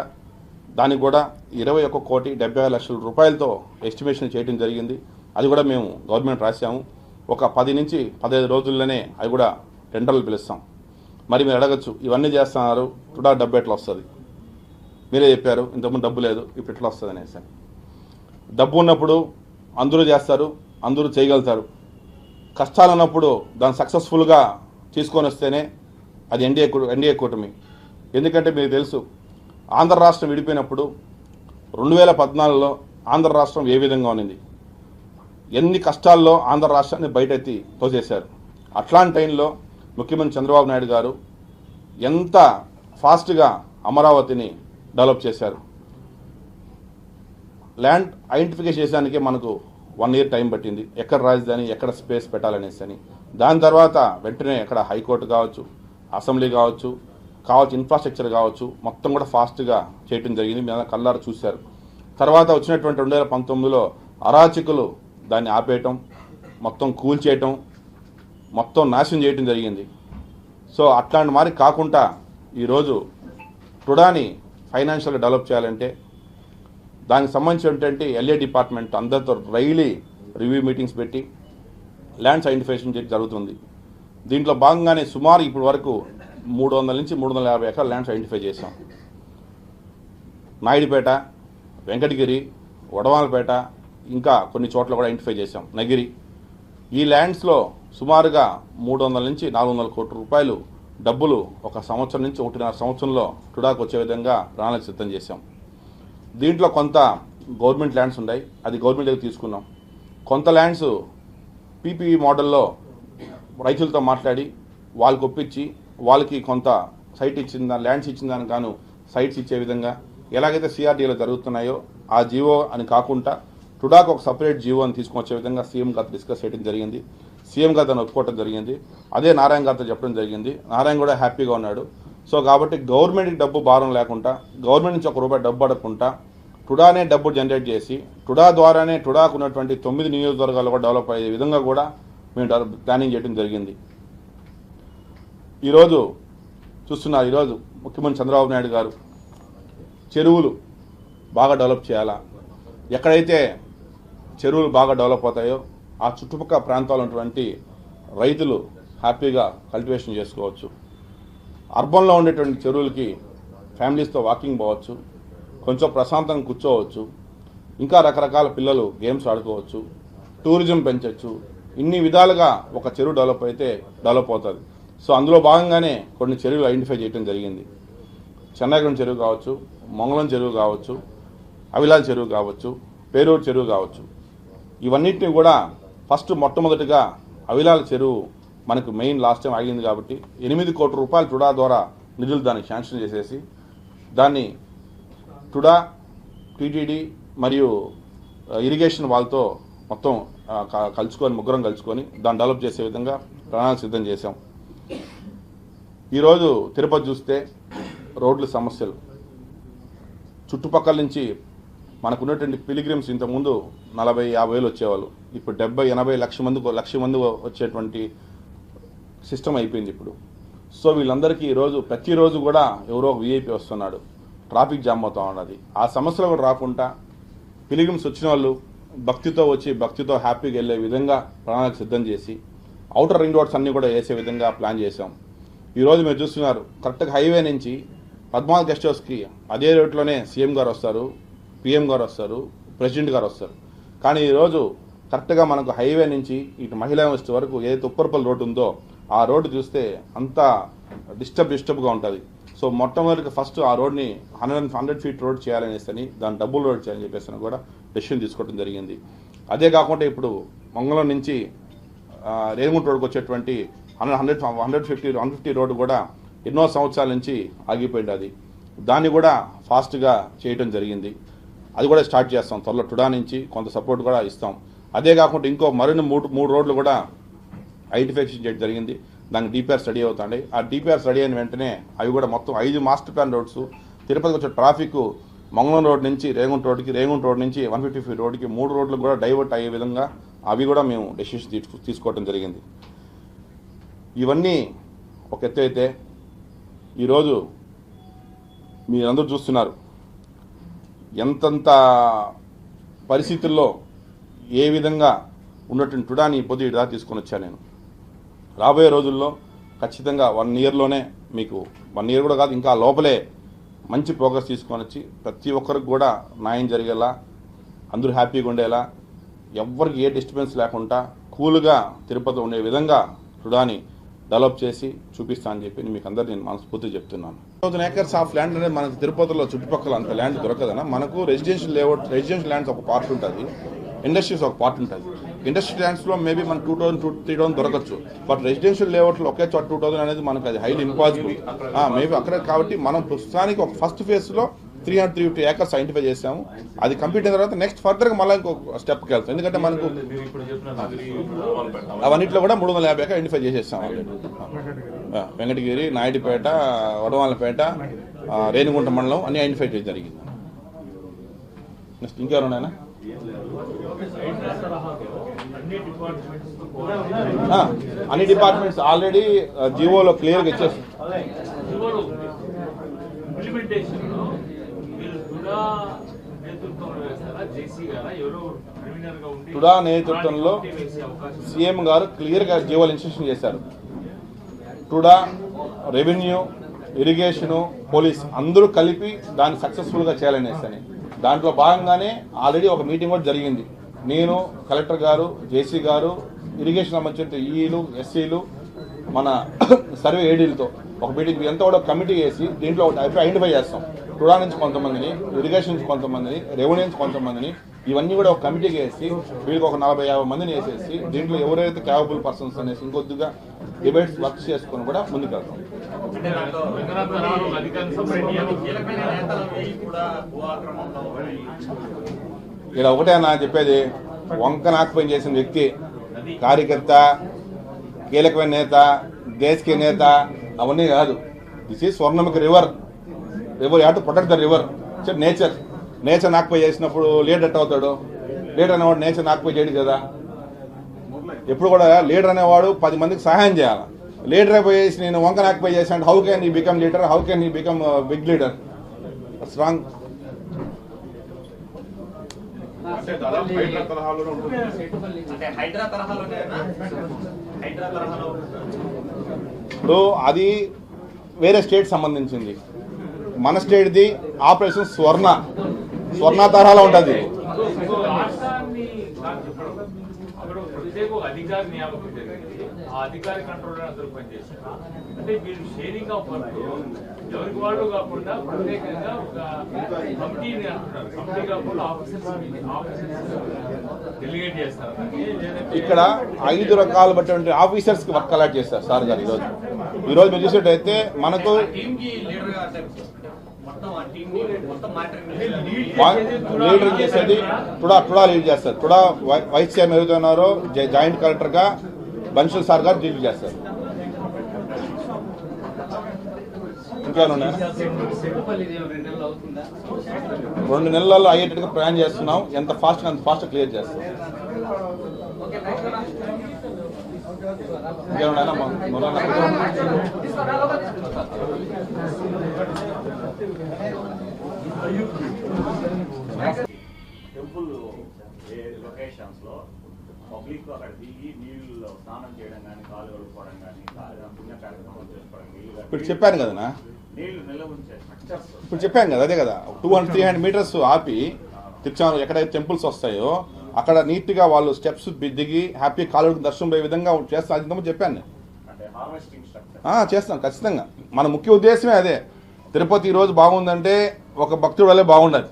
దానికి కూడా 21,70,00,000 రూపాయలతో ఎస్టిమేషన్ చేయడం జరిగింది. అది కూడా మేము గవర్నమెంట్ రాశాము. ఒక 10 నుంచి 15 రోజుల్లోనే అవి కూడా టెండర్లు పిలుస్తాం. మరి మీరు అడగచ్చు, ఇవన్నీ చేస్తున్నారు, టుడా డబ్బు ఎట్లా వస్తుంది? మీరే చెప్పారు ఇంతకుముందు డబ్బు లేదు, ఇప్పుడు ఎట్లా వస్తుంది అనేసి. డబ్బు ఉన్నప్పుడు అందరూ చేస్తారు, అందరూ చేయగలుగుతారు. కష్టాలు ఉన్నప్పుడు దాన్ని సక్సెస్ఫుల్గా తీసుకొని వస్తేనే అది ఎన్డీఏ కూటమి. ఎందుకంటే మీకు తెలుసు, ఆంధ్ర రాష్ట్రం విడిపోయినప్పుడు 2014లో ఆంధ్ర రాష్ట్రం ఏ విధంగా ఉన్నది, ఎన్ని కష్టాల్లో ఆంధ్ర రాష్ట్రాన్ని బయటెత్తి తోసేశారు. అట్లాంటి టైంలో ముఖ్యమంత్రి చంద్రబాబు నాయుడు గారు ఎంత ఫాస్ట్గా అమరావతిని డెవలప్ చేశారు. ల్యాండ్ ఐడెంటిఫికేషన్ చేసేదానికి మనకు 1 year టైం పట్టింది, ఎక్కడ రాజధాని ఎక్కడ స్పేస్ పెట్టాలనేసి అని. దాని తర్వాత వెంటనే ఎక్కడ హైకోర్టు కావచ్చు, అసెంబ్లీ కావచ్చు, కావాల్సిన ఇన్ఫ్రాస్ట్రక్చర్ కావచ్చు మొత్తం కూడా ఫాస్ట్గా చేయడం జరిగింది. మీరు కళ్ళారు చూశారు. తర్వాత వచ్చినటువంటి 2019లో అరాచకులు దాన్ని ఆపేయటం, మొత్తం కూల్చేయటం, మొత్తం నాశనం చేయటం జరిగింది. సో అట్లాంటి మరి కాకుండా ఈరోజు టుడాని ఫైనాన్షియల్గా డెవలప్ చేయాలంటే దానికి సంబంధించినటువంటి ఎల్ఏ డిపార్ట్మెంట్ అందరితో డైలీ రివ్యూ మీటింగ్స్ పెట్టి ల్యాండ్స్ ఐడెంటిఫికేషన్ జరుగుతుంది. దీంట్లో భాగంగానే సుమారు ఇప్పటి వరకు 300 నుంచి 350 ఎకరాల ల్యాండ్స్ ఐడెంటిఫై చేశాం. నాయుడుపేట, వెంకటగిరి, వడవాలపేట, ఇంకా కొన్ని చోట్ల కూడా ఐడెంటిఫై చేశాం, నగిరి. ఈ ల్యాండ్స్లో సుమారుగా 300 నుంచి 400 కోట్ల రూపాయలు డబ్బులు ఒక సంవత్సరం నుంచి 1.5 సంవత్సరంలో టుడాకు వచ్చే విధంగా ప్రణాళిక సిద్ధం చేశాం. దీంట్లో కొంత గవర్నమెంట్ ల్యాండ్స్ ఉన్నాయి, అది గవర్నమెంట్ దగ్గర తీసుకున్నాం. కొంత ల్యాండ్స్ పీపీఈ మోడల్లో రైతులతో మాట్లాడి వాళ్ళకి ఒప్పించి వాళ్ళకి కొంత సైట్ ఇచ్చిన ల్యాండ్స్ ఇచ్చిన దానికి గాను సైట్స్ ఇచ్చే విధంగా ఎలాగైతే సిఆర్డీలో జరుగుతున్నాయో ఆ జీవో అని కాకుండా టుడాకు ఒక సపరేట్ జీవో అని తీసుకొచ్చే విధంగా సీఎం గారు డిస్కస్ చేయడం జరిగింది. సీఎం గారు దాన్ని ఒప్పుకోవడం జరిగింది. అదే నారాయణ గారితో చెప్పడం జరిగింది. నారాయణ కూడా హ్యాపీగా ఉన్నాడు. సో కాబట్టి గవర్నమెంట్కి డబ్బు భారం లేకుండా, గవర్నమెంట్ నుంచి ₹1 డబ్బు అడగకుండా టుడానే డబ్బు జనరేట్ చేసి టుడా ద్వారానే టుడాకు ఉన్నటువంటి 9 నియోజకవర్గాలు కూడా డెవలప్ అయ్యే విధంగా కూడా మేము ప్లానింగ్ చేయడం జరిగింది. ఈరోజు చూస్తున్నారు, ఈరోజు ముఖ్యమంత్రి చంద్రబాబు నాయుడు గారు చెరువులు బాగా డెవలప్ చేయాలా, ఎక్కడైతే చెరువులు బాగా డెవలప్ అవుతాయో ఆ చుట్టుపక్కల ప్రాంతాల్లో ఉన్నటువంటి రైతులు హ్యాపీగా కల్టివేషన్ చేసుకోవచ్చు. అర్బన్లో ఉండేటువంటి చెరువులకి ఫ్యామిలీస్తో వాకింగ్ పోవచ్చు, కొంచెం ప్రశాంతంగా కూర్చోవచ్చు, ఇంకా రకరకాల పిల్లలు గేమ్స్ ఆడుకోవచ్చు, టూరిజం పెంచవచ్చు. ఇన్ని విధాలుగా ఒక చెరువు డెవలప్ అయితే డెవలప్ అవుతుంది. సో అందులో భాగంగానే కొన్ని చెరువులు ఐడెంటిఫై చేయడం జరిగింది. చెన్నైగూడెం చెరువు కావచ్చు, మంగళం చెరువు కావచ్చు, అవిలాల్ చెరువు కావచ్చు, పేరూరు చెరువు కావచ్చు. ఇవన్నిటిని కూడా ఫస్ట్ మొట్టమొదటిగా అవిలాల్ చెరువు మనకు మెయిన్ లాస్ట్ టైం ఆగింది కాబట్టి 8 కోట్ల రూపాయలు టుడా ద్వారా నిధులు దానికి శాంక్షన్ చేసేసి దాన్ని టుడా, టీటీడీ మరియు ఇరిగేషన్ వాళ్ళతో మొత్తం ముగ్గురం కలుసుకొని దాన్ని డెవలప్ చేసే విధంగా ప్రణాళిక సిద్ధం చేశాం. ఈరోజు తిరుపతి చూస్తే రోడ్ల సమస్యలు, చుట్టుపక్కల నుంచి మనకు ఉన్నటువంటి పిలిగ్రిమ్స్ ఇంతకుముందు 40-50 వేలు వచ్చేవాళ్ళు, ఇప్పుడు 70-80 లక్ష మంది వచ్చేటువంటి సిస్టమ్ అయిపోయింది ఇప్పుడు. సో వీళ్ళందరికీ ఈరోజు ప్రతిరోజు కూడా ఎవరో ఒక వీఐపీ వస్తున్నాడు, ట్రాఫిక్ జామ్ అవుతా ఉన్నది. ఆ సమస్యలు కూడా రాకుండా పిలిగ్రిమ్స్ వచ్చిన వాళ్ళు భక్తితో వచ్చి భక్తితో హ్యాపీగా వెళ్ళే విధంగా ప్రణాళిక సిద్ధం చేసి అవుటర్ రింగ్ రోడ్స్ అన్నీ కూడా వేసే విధంగా ప్లాన్ చేశాం. ఈరోజు మీరు చూస్తున్నారు, కరెక్ట్గా హైవే నుంచి పద్మావతి గెస్ట్ హౌస్కి అదే రోడ్లోనే సీఎం గారు వస్తారు, పిఎం గారు వస్తారు, ప్రెసిడెంట్ గారు వస్తారు. కానీ ఈరోజు కరెక్ట్గా మనకు హైవే నుంచి ఇటు మహిళా యూనివర్సిటీ వరకు ఏదైతే ఉప్పరపల్లి రోడ్డు ఉందో ఆ రోడ్డు చూస్తే అంతా డిస్టర్బ్గా ఉంటుంది. సో మొట్టమొదటిగా ఫస్ట్ ఆ రోడ్ని 100 ఫీట్ రోడ్ చేయాలనేసి దాన్ని డబుల్ రోడ్ చేయాలని చెప్పేసి కూడా డెసిషన్ తీసుకోవడం జరిగింది. అదే కాకుండా ఇప్పుడు మంగళం నుంచి రేగుంట రోడ్కి వచ్చేటువంటి 150 రోడ్డు కూడా ఎన్నో సంవత్సరాల నుంచి ఆగిపోయింది. అది దాన్ని కూడా ఫాస్ట్గా చేయడం జరిగింది. అది కూడా స్టార్ట్ చేస్తాం త్వరలో. టుడా నుంచి కొంత సపోర్ట్ కూడా ఇస్తాం. అదే కాకుండా ఇంకో మరిన్ని మూడు రోడ్లు కూడా ఐడెంటిఫికేషన్ చేయడం జరిగింది. దానికి డిపిఆర్ స్టడీ అవుతాయి. ఆ డిపిఆర్ స్టడీ అయిన వెంటనే అవి కూడా మొత్తం 5 మాస్టర్ ప్లాన్ రోడ్స్, తిరుపతికి వచ్చే ట్రాఫిక్ మంగళం రోడ్ నుంచి రేగుంట రోడ్కి, రేగుంట రోడ్ నుంచి 150 ఫీట్ రోడ్కి 3 రోడ్లు కూడా డైవర్ట్ అయ్యే విధంగా అవి కూడా మేము డెసిషన్ తీసుకోవడం జరిగింది. ఇవన్నీ ఒక ఎత్తు అయితే ఈరోజు మీరందరూ చూస్తున్నారు ఎంతంత పరిస్థితుల్లో ఏ విధంగా ఉన్నటువంటి టుడాని పొద్దు ఇదా తీసుకొని వచ్చాను నేను. రాబోయే రోజుల్లో ఖచ్చితంగా 1 ఇయర్లోనే మీకు 1 ఇయర్ కూడా కాదు ఇంకా లోపలే మంచి ప్రోగ్రెస్ తీసుకొని వచ్చి ప్రతి ఒక్కరికి కూడా న్యాయం జరిగేలా, అందరూ హ్యాపీగా ఉండేలా, ఎవ్వరికి ఏ డిస్టర్బెన్స్ లేకుండా కూల్గా తిరుపతి ఉండే విధంగా టుడాని డెవలప్ చేసి చూపిస్తా అని చెప్పి మీకు అందరు నేను మనస్ఫూర్తిగా చెప్తున్నాను. 1000 acres ఆఫ్ ల్యాండ్ అనేది మనకు తిరుపతిలో చుట్టుపక్కల అంత ల్యాండ్ దొరకదన్నా. మనకు రెసిడెన్షియల్ ల్యాండ్స్ ఒక పార్ట్ ఉంటుంది, ఇండస్ట్రీస్ ఒక పార్ట్ ఉంటుంది. ఇండస్ట్రియల్ ల్యాండ్స్లో మేబీ మనకు 2000-3000 దొరకచ్చు. బట్ రెసిడెన్షియల్ లేఅవుట్లో ఒకే చోట 2000 అనేది మనకు అది హైలీ ఇంపాసిబుల్. మేబీ అక్కడ కాబట్టి మనం ప్రస్తుతానికి ఒక ఫస్ట్ ఫేజ్లో 350 acres ఐడెంటిఫై చేసాము. అది కంప్లీట్ అయిన తర్వాత నెక్స్ట్ ఫర్దర్గా మళ్ళీ ఇంకొక స్టెప్కి వెళ్తాం. ఎందుకంటే మనకు అవన్నిట్లో కూడా 350 acres ఐడెంటిఫై చేసేస్తాం ఆల్రెడీ. వెంకటగిరి, నాయుడుపేట, వడవాళ్ళపేట, రేణిగుంట మండలం అన్ని ఐడెంటిఫై చేయడం జరిగింది. నెక్స్ట్ ఇంకెవరున్నాయనా? అన్ని డిపార్ట్మెంట్స్ ఆల్రెడీ జీవోలో క్లియర్గా ఇచ్చేసి టుడా నేతృత్వంలో సీఎం గారు క్లియర్గా జీవోలు ఇన్స్ట్రక్షన్ చేశారు. టుడా, రెవెన్యూ, ఇరిగేషను, పోలీస్ అందరూ కలిపి దాన్ని సక్సెస్ఫుల్గా చేయాలనేసి దాంట్లో భాగంగానే ఆల్రెడీ ఒక మీటింగ్ కూడా జరిగింది. నేను, కలెక్టర్ గారు, జేసీ గారు, ఇరిగేషన్ సంబంధించిన ఈలు, ఎస్సీలు, మన సర్వే ఏడీలతో ఒక మీటింగ్ ఎంత కూడా కమిటీ వేసి దీంట్లో ఐడెంటిఫై చేస్తాం. టుడా నుంచి కొంతమందిని, ఇరిగేషన్ నుంచి కొంతమందిని, రెవెన్యూ నుంచి కొంతమందిని, ఇవన్నీ కూడా ఒక కమిటీకి వేసి వీళ్ళకి ఒక 40-50 మందిని వేసేసి దీంట్లో ఎవరైతే క్యాపబుల్ పర్సన్స్ అనేసి ఇంకొద్దిగా డిబేట్స్ వర్క్ చేసుకొని కూడా ముందుకు వెళ్తాం. ఇక్కడ ఒకటే నా చెప్పేది, వంక నాకుపోయి చేసిన వ్యక్తి, కార్యకర్త, కీలకమైన నేత, దేశీయ నేత అవన్నీ కాదు. This is Swarnamukhi river. You have to protect the river. Nature నాకుపోయి చేసినప్పుడు లీడర్ ఎట్ అవుతాడు? లీడర్ అనేవాడు నేచర్ నాకుపోయి చేయడు కదా. ఎప్పుడు కూడా లీడర్ అనేవాడు 10 మందికి సహాయం చేయాలి. లీడర్ అయిపోయేసి నేను వంక నాకుపోయి చేసాను, how can he become leader, how can he become big leader? That's wrong. ఇప్పుడు అది వేరే స్టేట్ సంబంధించింది. మన స్టేట్ది ఆపరేషన్ స్వర్ణ తరహాలో ఉంటుంది. అధికారి నియామకం జరిగింది. ఆ అధికారి కంట్రోల్ అందరూ పనిచేశారు. అంటే వీళ్ళు షేరింగ్ ఆఫ్ వర్క్ ఎవరికి వాళ్ళు కాకుండా ప్రత్యేకంగా ఒక కమిటీని అంటున్నారు. కమిటీ కాకుండా ఆఫీసర్స్ డెలిగేట్ చేస్తారు. ఇక్కడ 5 రకాలు బట్టి ఆఫీసర్స్ కి వర్క్ అలాట్ చేస్తారు సార్ గారు. ఈరోజు మీరు చూసినట్టయితే మనకు లీడర్ చేసేది టుడా లీడ్ చేస్తారు. టుడా వైస్ చైర్మన్ ఎవరుతున్నారో జాయింట్ కలెక్టర్ గా బన్షల్ సార్ గారు లీడ్ చేస్తారు. ఇంకేమన్నా 2 నెలల్లో అయ్యేటట్టుగా ప్లాన్ చేస్తున్నాం. ఎంత ఫాస్ట్ అంత ఫాస్ట్ క్లియర్ చేస్తాం. టెంపుల్ లొకేషన్స్ లో పబ్లిక్ అక్కడ దిగి నీళ్ళు స్నానం చేయడం కానీ, కాలు కడుక్కోవడం కానీ, పుణ్య కార్యక్రమం చేసుకోవడం ఇప్పుడు చెప్పాను కదనా, నీళ్లు నిల్వ ఉంచే స్ట్రక్చర్స్ ఇప్పుడు చెప్పాను కదా, అదే కదా 200-300 మీటర్స్ ఆపి తిరుచానూరు ఎక్కడైతే టెంపుల్స్ వస్తాయో అక్కడ నీట్ గా వాళ్ళు స్టెప్స్ దిగి హ్యాపీ కాలుడికి దర్శనం పోయే విధంగా చేస్తాను. అది ఇంతకుముందు చెప్పాను. చేస్తాం ఖచ్చితంగా. మన ముఖ్య ఉద్దేశమే అదే. తిరుపతి ఈరోజు బాగుందంటే ఒక భక్తుడు వల్లే బాగుండదు.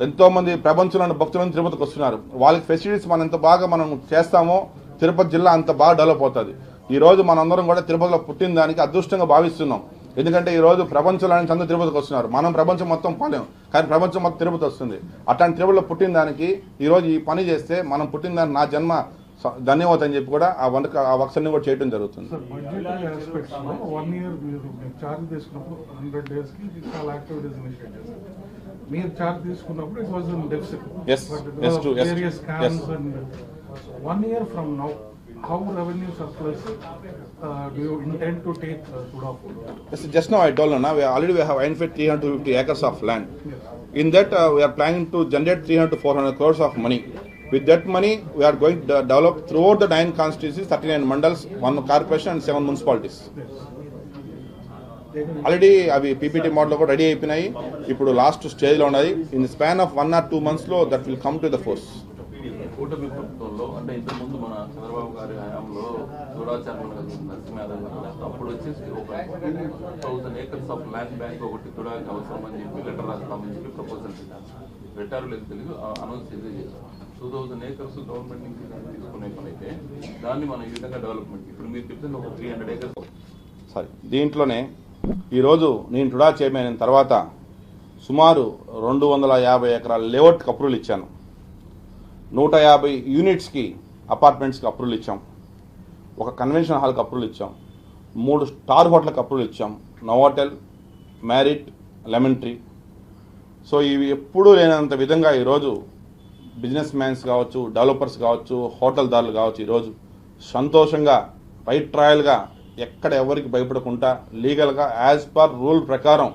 ఎంతో మంది ప్రపంచంలోని భక్తులను తిరుపతికి వస్తున్నారు. వాళ్ళకి ఫెసిలిటీస్ మనం ఎంత బాగా మనం చేస్తామో తిరుపతి జిల్లా అంత బాగా డెవలప్ అవుతుంది. ఈ రోజు మనందరం కూడా తిరుపతిలో పుట్టిన దానికి అదృష్టంగా భావిస్తున్నాం. ఎందుకంటే ఈ రోజు ప్రపంచంలో నుంచి అందరూ తిరుపతికి వస్తున్నారు. మనం ప్రపంచం మొత్తం పోలేం, కానీ ప్రపంచం మొత్తం తిరుపతి వస్తుంది. అట్లాంటి తిరుపతిలో పుట్టిన దానికి ఈ రోజు ఈ పని చేస్తే మనం పుట్టిన దానికి నా జన్మ ధన్యవాదం అని చెప్పి కూడా ఆ వర్క్స్ కూడా చేయడం జరుగుతుంది. మీరు చార్జ్ తీసుకున్నప్పుడు it was in deficit. Yes, yes, true. Yes, Various scams yes. And 1 year from now, how revenue surplus do you intend to take Tura Food? Yes, just now I told you, we have identified 350 acres of land. Yes. In that, we are planning to generate 300 to 400 crores of money. With that money, we are going to develop throughout the 9 constituencies, 39 mandals, 1 corporation and 7 municipalities. Already అవి PPT model కూడా ready అయిపోయినాయి. ఇప్పుడు last స్టేజ్లో ఉన్నాయి. In the span of 1 or 2 months లో that will come to the force. కూటమి ప్రభుత్వంలో అంటే ఇంతకుముందు మన చంద్రబాబు గారి హయాంలో తుడాచార్మన్ నరసింహారావు గారు అప్పుడు వచ్చేసి ఒక 2000 acres ఆఫ్ ల్యాండ్ బ్యాంక్ ఒకటి తుడాకి అవసరం అని చెప్పి లెటర్ రాస్తామని చెప్పి ప్రపోజల్ పెట్టారు. లేదు తెలుగు అనౌన్స్ చేశారు. 2000 acres గవర్నమెంట్ నుంచి తీసుకునే పని అయితే దాన్ని మనం ఈ విధంగా డెవలప్మెంట్ ఇప్పుడు మీరు చెప్తున్న ఒక 300 acres. సారీ, దీంట్లోనే ఈరోజు నేను టుడా చైర్మన్ అయిన తర్వాత సుమారు 250 ఎకరాల లేఅవుట్కి అప్రూవల్ ఇచ్చాను. 150 యూనిట్స్కి అపార్ట్మెంట్స్కి అప్రూవల్ ఇచ్చాం. ఒక కన్వెన్షన్ హాల్కి అప్రూవల్ ఇచ్చాం. 3 స్టార్ హోటల్కి అప్రూవల్ ఇచ్చాం. Novotel, marital, lemon tree. So ఇవి ఎప్పుడూ లేనంత విధంగా ఈరోజు బిజినెస్ మ్యాన్స్ కావచ్చు, డెవలపర్స్ కావచ్చు, హోటల్దారులు కావచ్చు, ఈరోజు సంతోషంగా రైట్ ట్రయల్గా ఎక్కడ ఎవరికి భయపడకుండా లీగల్గా యాజ్ పర్ రూల్ ప్రకారం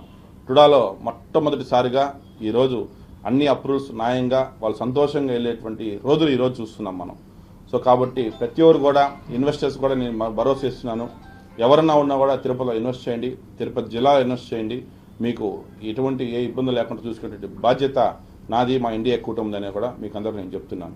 టుడాలో మొట్టమొదటిసారిగా ఈరోజు అన్ని అప్రూవల్స్ న్యాయంగా వాళ్ళు సంతోషంగా వెళ్ళేటువంటి రోజులు ఈరోజు చూస్తున్నాం మనం. సో కాబట్టి ప్రతి ఒక్కరు కూడా ఇన్వెస్టర్స్ కూడా నేను భరోసా ఇస్తున్నాను. ఎవరన్నా ఉన్నా కూడా తిరుపతిలో ఇన్వెస్ట్ చేయండి, తిరుపతి జిల్లాలో ఇన్వెస్ట్ చేయండి. మీకు ఎటువంటి ఏ ఇబ్బందులు లేకుండా చూసుకునేటువంటి బాధ్యత నాది, మా ఇండియా కూటమిది అనేది కూడా మీకు అందరూ నేను చెప్తున్నాను.